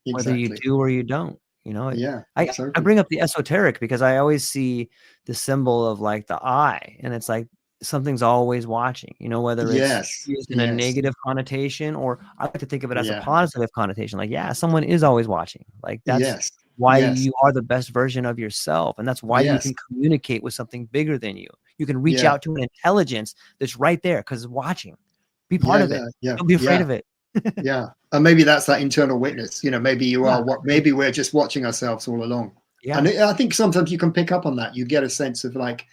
[SPEAKER 1] whether you do or you don't. I bring up the esoteric because I always see the symbol of like the eye, and it's like something's always watching, whether it's used in a negative connotation, or I like to think of it as a positive connotation. Like, someone is always watching. Like, that's why you are the best version of yourself. And that's why you can communicate with something bigger than you. You can reach out to an intelligence that's right there because it's watching. Be part of it. Don't be afraid of it.
[SPEAKER 2] And maybe that's that internal witness. Maybe you are maybe we're just watching ourselves all along. And I think sometimes you can pick up on that. You get a sense of like,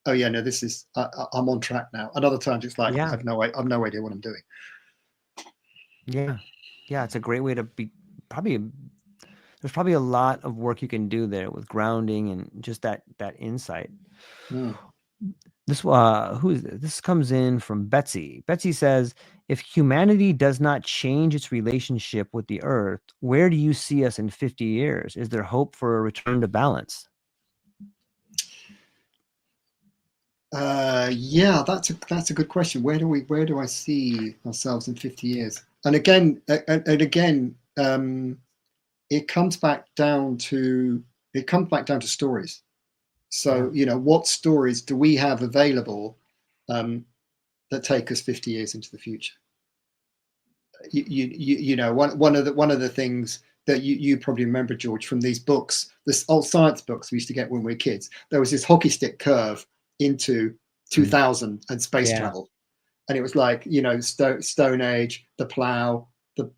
[SPEAKER 2] oh yeah, no, this is I'm on track now. And other times it's like, I've no idea what I'm doing.
[SPEAKER 1] Yeah, it's a great way to be. There's probably a lot of work you can do there with grounding and just that insight. This comes in from Betsy. Betsy says, if humanity does not change its relationship with the earth, where do you see us in 50 years? Is there hope for a return to balance?
[SPEAKER 2] That's a good question. Where do I see ourselves in 50 years? And again, it comes back down to stories. So what stories do we have available that take us 50 years into the future? One of the things that you probably remember, George, from these books, this old science books we used to get when we were kids. There was this hockey stick curve into 2000 and space
[SPEAKER 1] Yeah.
[SPEAKER 2] travel. And it was like, Stone Age, the plow, the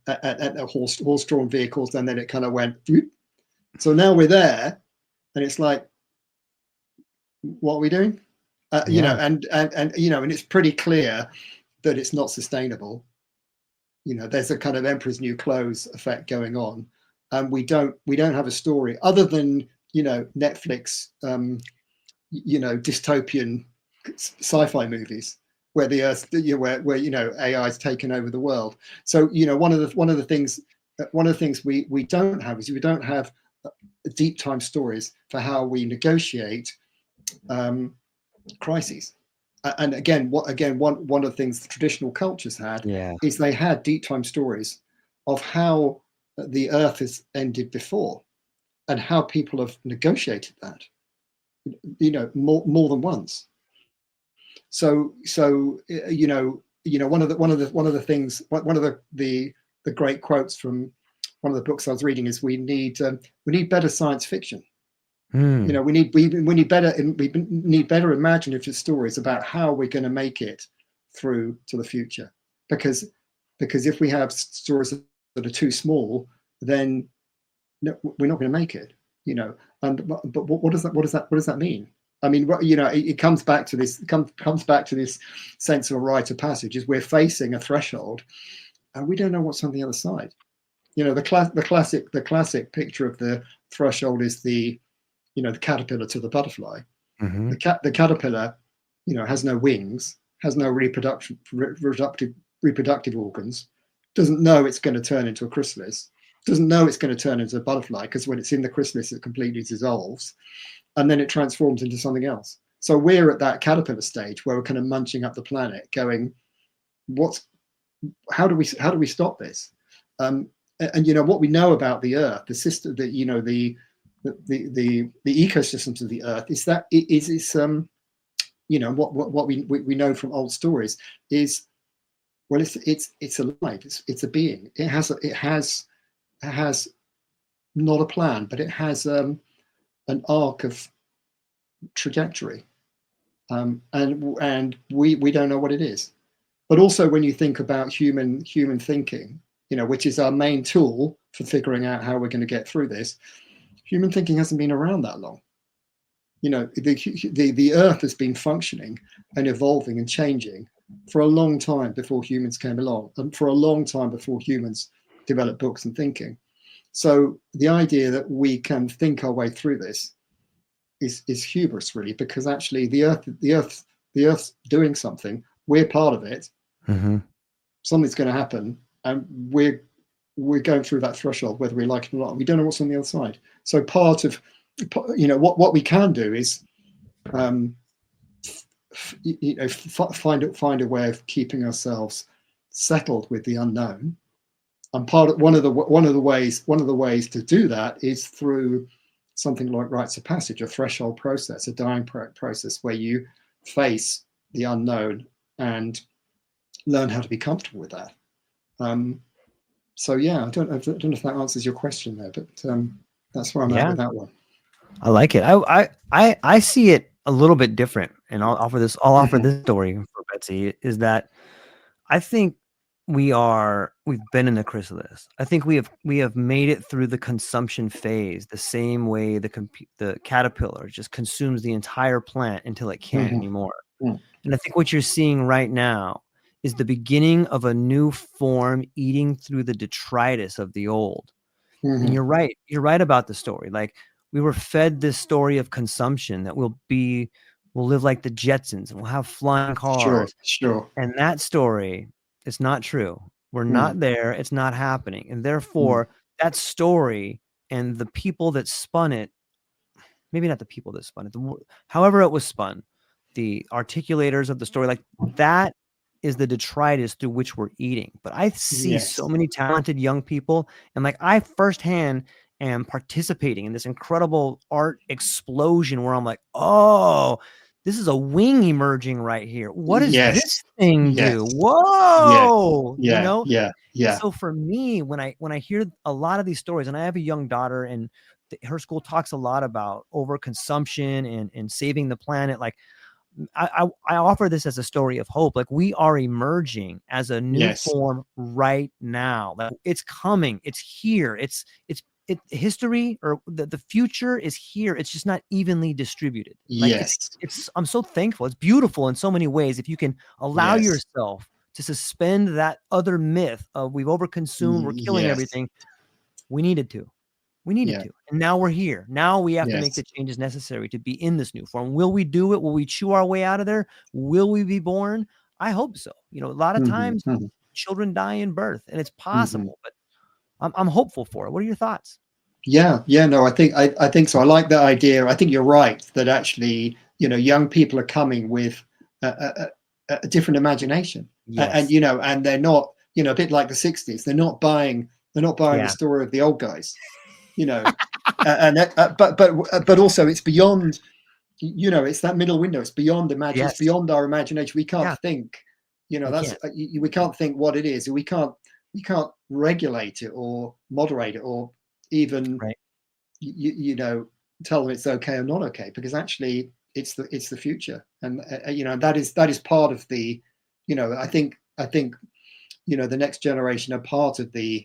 [SPEAKER 2] horse-drawn vehicles, and then it kind of went. Whoop. So now we're there, and it's like, what are we doing? And it's pretty clear that it's not sustainable. There's a kind of Emperor's New Clothes effect going on, and we don't have a story other than Netflix, dystopian sci-fi movies where the Earth, where AI is taken over the world. So one of the things we don't have is we don't have deep time stories for how we negotiate crises. And again, one of the things the traditional cultures had is they had deep time stories of how the Earth has ended before and how people have negotiated that, more than once. So one of the great quotes from one of the books I was reading is we need better science fiction. We need better imaginative stories about how we're going to make it through to the future, because if we have stories that are too small, then we're not going to make it. But what does that mean? I mean, it comes back to this sense of a rite of passage. Is we're facing a threshold, and we don't know what's on the other side. The classic picture of the threshold is the caterpillar to the butterfly.
[SPEAKER 1] Mm-hmm.
[SPEAKER 2] The caterpillar, has no wings, has no reproductive organs, doesn't know it's going to turn into a chrysalis, doesn't know it's going to turn into a butterfly, because when it's in the chrysalis, it completely dissolves, and then it transforms into something else. So we're at that caterpillar stage where we're kind of munching up the planet, going, how do we stop this? And what we know about the Earth, the system, the ecosystems of the Earth, is that what we know from old stories is, well, it's alive, it's a being. It has not a plan, but it has an arc of trajectory, and we don't know what it is. But also, when you think about human thinking, which is our main tool for figuring out how we're going to get through this, human thinking hasn't been around that long. The Earth has been functioning and evolving and changing for a long time before humans came along, and for a long time before humans developed books and thinking. So the idea that we can think our way through this is hubris, really, because actually the Earth's doing something. We're part of it.
[SPEAKER 1] Mm-hmm.
[SPEAKER 2] Something's going to happen, and we're going through that threshold, whether we like it or not. We don't know what's on the other side. So part of what we can do is find a way of keeping ourselves settled with the unknown. And one of the ways to do that is through something like rites of passage, a threshold process, a dying process, where you face the unknown and learn how to be comfortable with that. So yeah, I don't know if that answers your question there, but that's where I'm at with that one.
[SPEAKER 1] I like it. I see it a little bit different, and I'll offer this story for Betsy, is that I think we've been in the chrysalis. I think we have made it through the consumption phase, the same way the caterpillar just consumes the entire plant until it can't anymore. And I think what you're seeing right now is the beginning of a new form eating through the detritus of the old. And you're right about the story. Like, we were fed this story of consumption, that we'll live like the Jetsons and we'll have flying cars.
[SPEAKER 2] Sure.
[SPEAKER 1] And that story is not true. We're not there. It's not happening. And therefore, that story and the people that spun it, maybe not the people that spun it, however it was spun, the articulators of the story, like that is the detritus through which we're eating. But I see so many talented young people, and like I firsthand am participating in this incredible art explosion where I'm like, oh, this is a wing emerging right here. What does this thing do? Whoa. So for me, when I hear a lot of these stories, and I have a young daughter, and her school talks a lot about overconsumption and saving the planet, like I offer this as a story of hope. Like, we are emerging as a new
[SPEAKER 2] Yes.
[SPEAKER 1] form right now. Like, it's coming. It's here. History, or the future is here. It's just not evenly distributed. Like,
[SPEAKER 2] Yes.
[SPEAKER 1] I'm so thankful. It's beautiful in so many ways. If you can allow
[SPEAKER 2] Yes.
[SPEAKER 1] yourself to suspend that other myth of we've overconsumed, we're killing
[SPEAKER 2] Yes.
[SPEAKER 1] everything. We needed to.
[SPEAKER 2] Yeah.
[SPEAKER 1] And now we're here. Now we have to make
[SPEAKER 2] Yes.
[SPEAKER 1] the changes necessary to be in this new form. Will we do it? Will we chew our way out of there? Will we be born? I hope so. A lot of times children die in birth, and it's possible, but I'm hopeful for it. What are your thoughts?
[SPEAKER 2] Yeah. No, I think so. I like that idea. I think you're right that actually, young people are coming with a different imagination,
[SPEAKER 1] Yes.
[SPEAKER 2] and they're not, a bit like the '60s. They're not buying the story of the old guys, but also it's beyond, it's that middle window. It's beyond
[SPEAKER 1] Yes.
[SPEAKER 2] It's beyond our imagination. We can't
[SPEAKER 1] Yeah.
[SPEAKER 2] think,
[SPEAKER 1] We
[SPEAKER 2] that's
[SPEAKER 1] can't.
[SPEAKER 2] we can't think what it is. We can't regulate it or moderate it or even
[SPEAKER 1] Right.
[SPEAKER 2] tell them it's okay or not okay, because actually it's the future, and that is part of the, I think the next generation are part of they're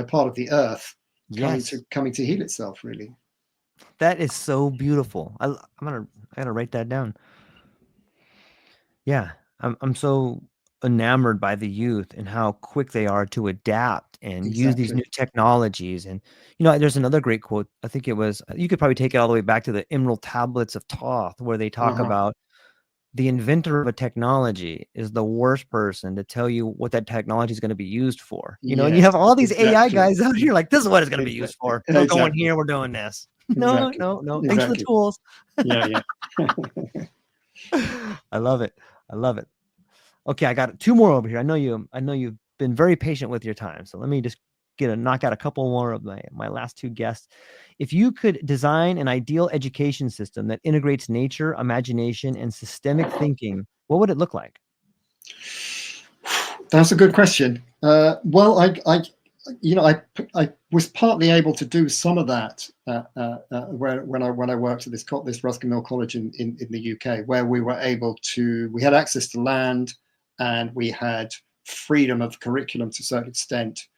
[SPEAKER 2] part of the earth
[SPEAKER 1] Yes.
[SPEAKER 2] coming to heal itself, really.
[SPEAKER 1] That is so beautiful. I gotta write that down. Yeah, I'm so enamored by the youth and how quick they are to adapt and use these new
[SPEAKER 2] Exactly.
[SPEAKER 1] technologies. And there's another great quote. I think it was, you could probably take it all the way back to the Emerald Tablets of Thoth, where they talk about the inventor of a technology is the worst person to tell you what that technology is going to be used for. And you
[SPEAKER 2] Yes,
[SPEAKER 1] have all these AI
[SPEAKER 2] exactly.
[SPEAKER 1] guys out here like, this is what it's going to be used for. We're going
[SPEAKER 2] Exactly.
[SPEAKER 1] here. We're doing this. No,
[SPEAKER 2] Exactly.
[SPEAKER 1] no, no. Thanks for the
[SPEAKER 2] Exactly.
[SPEAKER 1] tools.
[SPEAKER 2] Yeah.
[SPEAKER 1] I love it. I love it. Okay, I got two more over here. I know you've been very patient with your time. So let me just knock out a couple more of my last two guests. If you could design an ideal education system that integrates nature, imagination, and systemic thinking, what would it look like?
[SPEAKER 2] That's a good question. Well, I was partly able to do some of that when I worked at this Ruskin Mill College in the UK, where we had access to land, and we had freedom of curriculum to a certain extent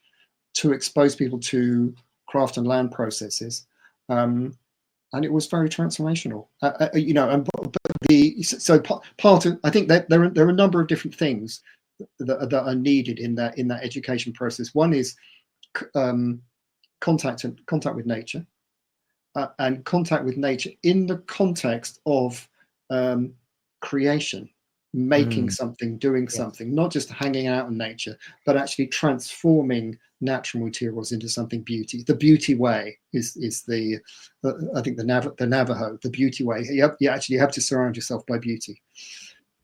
[SPEAKER 2] to expose people to craft and land processes, and it was very transformational. Part of, I think that there are a number of different things that are needed in that education process. One is contact with nature, and contact with nature in the context of creation, making something, doing something, not just hanging out in nature, but actually transforming natural materials into something beauty. The beauty way is the I think the Navajo, the beauty way. You actually have to surround yourself by beauty.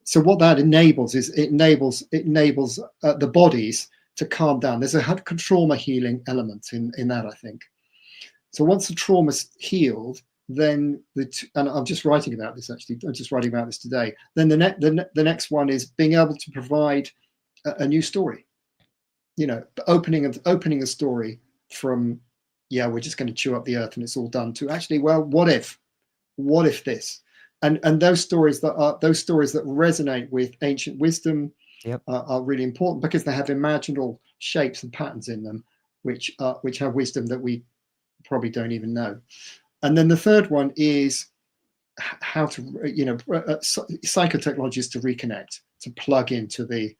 [SPEAKER 2] So what that enables is it enables the bodies to calm down. There's a trauma healing element in that, I think. So once the trauma's healed, then and I'm just writing about this actually. I'm just writing about this today. Then the next one is being able to provide a new story. Opening a story from, we're just going to chew up the earth and it's all done, to actually, well, what if this? And those stories that resonate with ancient wisdom are really important, because they have imaginal shapes and patterns in them, which have wisdom that we probably don't even know. And then the third one is how to, psychotechnologies to reconnect, to plug into the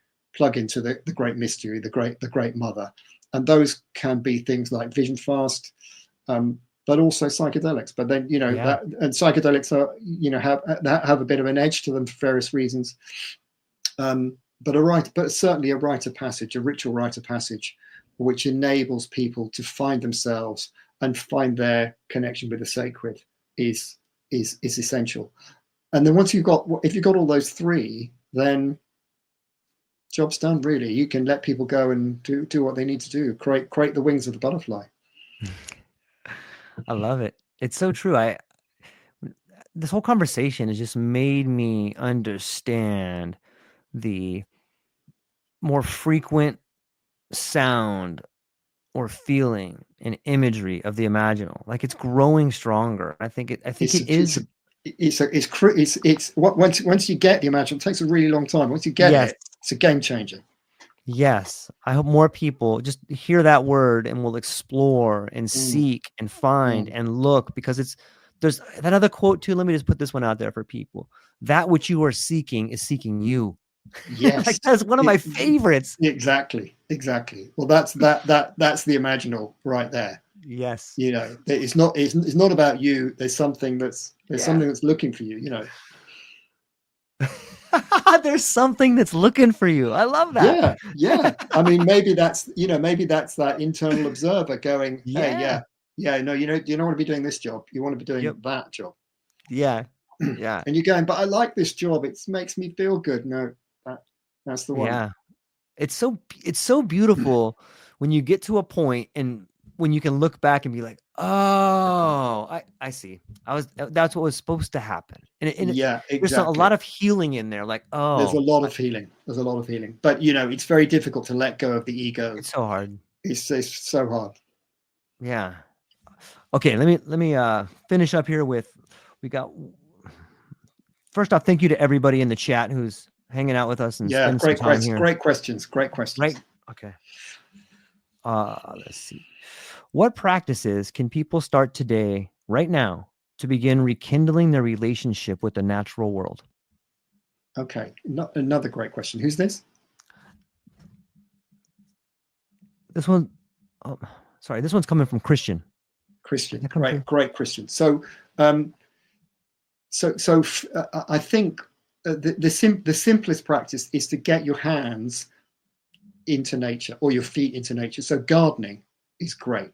[SPEAKER 2] great mystery, the great mother. And those can be things like vision fast, but also psychedelics. But then, and psychedelics are, have a bit of an edge to them for various reasons. But certainly a rite of passage, a ritual rite of passage, which enables people to find themselves and find their connection with the sacred is essential. And then if you've got all those three, then job's done, really. You can let people go and do what they need to do, create the wings of the butterfly.
[SPEAKER 1] I love it. It's so true. This whole conversation has just made me understand the more frequent sound or feeling and imagery of the imaginal. Like, it's growing stronger. I think it is
[SPEAKER 2] it's what once you get the imaginal, it takes a really long time. Once you get
[SPEAKER 1] Yes.
[SPEAKER 2] it, it's a game changer.
[SPEAKER 1] Yes. I hope more people just hear that word and will explore and seek and find and look, because there's that other quote too. Let me just put this one out there for people. That which you are seeking is seeking you.
[SPEAKER 2] Yes.
[SPEAKER 1] Like, that's one of my favorites.
[SPEAKER 2] Exactly. Well, that's the imaginal right there.
[SPEAKER 1] Yes.
[SPEAKER 2] You know, it's not about you. There's something that's looking for you, you know.
[SPEAKER 1] There's something that's looking for you. I love that.
[SPEAKER 2] Yeah. I mean, maybe that's that internal observer going, hey, no, you don't want to be doing this job. You want to be doing that job.
[SPEAKER 1] Yeah.
[SPEAKER 2] And you're going, but I like this job. It makes me feel good. No, that's the one.
[SPEAKER 1] Yeah. It's so beautiful when you get to a point and when you can look back and be like, oh, I see. That's what was supposed to happen. And
[SPEAKER 2] exactly.
[SPEAKER 1] There's a lot of healing in there. Like, oh,
[SPEAKER 2] there's a lot of healing. But it's very difficult to let go of the ego.
[SPEAKER 1] It's so hard.
[SPEAKER 2] It's so hard.
[SPEAKER 1] Yeah. Okay. Let me finish up here with, first off, thank you to everybody in the chat who's hanging out with us and spending some time here.
[SPEAKER 2] Great questions.
[SPEAKER 1] Right. Okay. Let's see. What practices can people start today, right now, to begin rekindling their relationship with the natural world?
[SPEAKER 2] Okay. Another great question. Who's this?
[SPEAKER 1] This one, sorry, this one's coming from Christian.
[SPEAKER 2] Great Christian. So, I think the simplest practice is to get your hands into nature or your feet into nature. So gardening is great.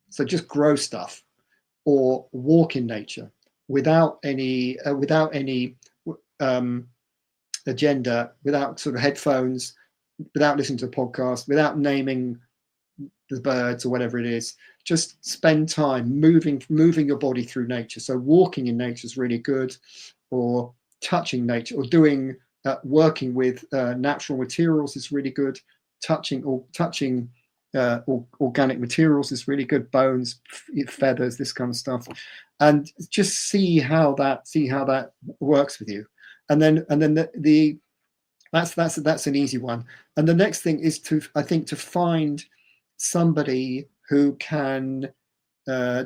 [SPEAKER 2] So just grow stuff or walk in nature without any agenda, without sort of headphones, without listening to a podcast, without naming the birds or whatever it is. Just spend time moving your body through nature. So walking in nature is really good, or touching nature, or doing working with natural materials is really good. Touching organic materials is really good. Bones, feathers, this kind of stuff, and just see how that works with you. And then that's an easy one. And the next thing is to find somebody who can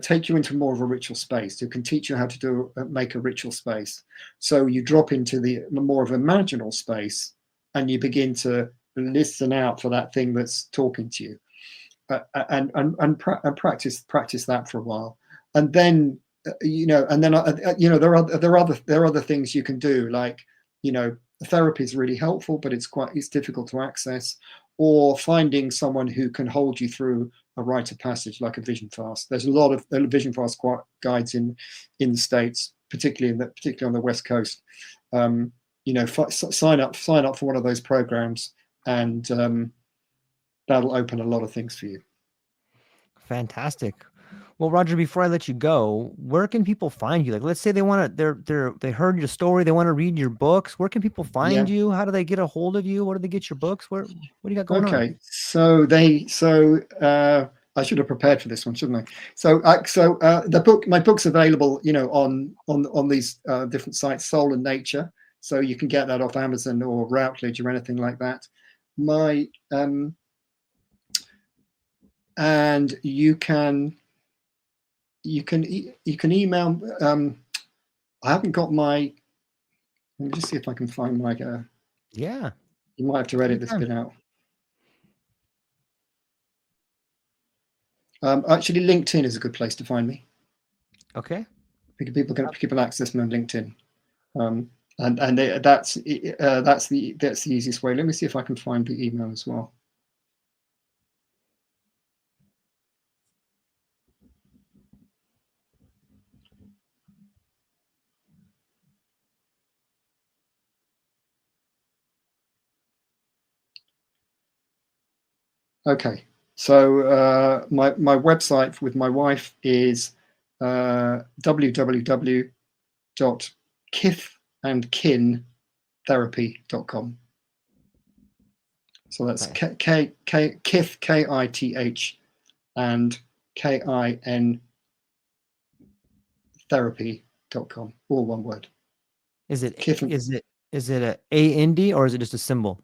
[SPEAKER 2] take you into more of a ritual space, who can teach you how to make a ritual space. So you drop into the more of a imaginal space, and you begin to listen out for that thing that's talking to you, and practice that for a while, and then there are other things you can do, like therapy is really helpful, but it's difficult to access, or finding someone who can hold you through a rite of passage, like a vision fast. There's a lot of vision fast guides in the States, particularly on the West Coast. Sign up for one of those programs, and that'll open a lot of things for you.
[SPEAKER 1] Fantastic. Well, Roger, before I let you go, where can people find you? Like, let's say they heard your story, they want to read your books. Where can people find you? How do they get a hold of you? Where do they get your books? What do you got going on?
[SPEAKER 2] Okay, so I should have prepared for this one, shouldn't I? So my book's available, on these different sites, Soul and Nature. So you can get that off Amazon or Routledge or anything like that. And you can email. I haven't got my. Let me just see if I can find my.
[SPEAKER 1] Yeah.
[SPEAKER 2] You might have to edit this bit out. Actually, LinkedIn is a good place to find me.
[SPEAKER 1] Okay.
[SPEAKER 2] People can access me on LinkedIn, and that's the easiest way. Let me see if I can find the email as well. Okay, so my website with my wife is www.kithandkintherapy.com. So that's Kith, KITH, and KIN therapy.com. kintherapy.com, all one word.
[SPEAKER 1] Is it
[SPEAKER 2] Kith and,
[SPEAKER 1] is it a A-N-D or is it just a symbol?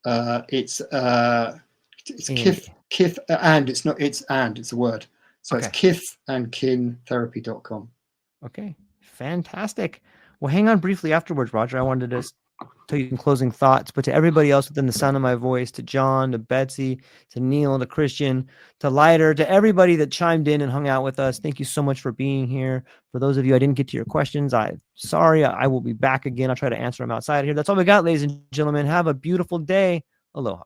[SPEAKER 2] it's
[SPEAKER 1] A-N-D.
[SPEAKER 2] kith, and it's not, it's a word. So
[SPEAKER 1] Okay.
[SPEAKER 2] it's kithandkintherapy.com.
[SPEAKER 1] Okay. Fantastic. Well, hang on briefly afterwards, Roger. I wanted to tell you some closing thoughts, but to everybody else within the sound of my voice, to John, to Betsy, to Neil, to Christian, to Leiter, to everybody that chimed in and hung out with us, thank you so much for being here. For those of you I didn't get to your questions, I'm sorry. I will be back again. I'll try to answer them outside here. That's all we got, ladies and gentlemen. Have a beautiful day. Aloha.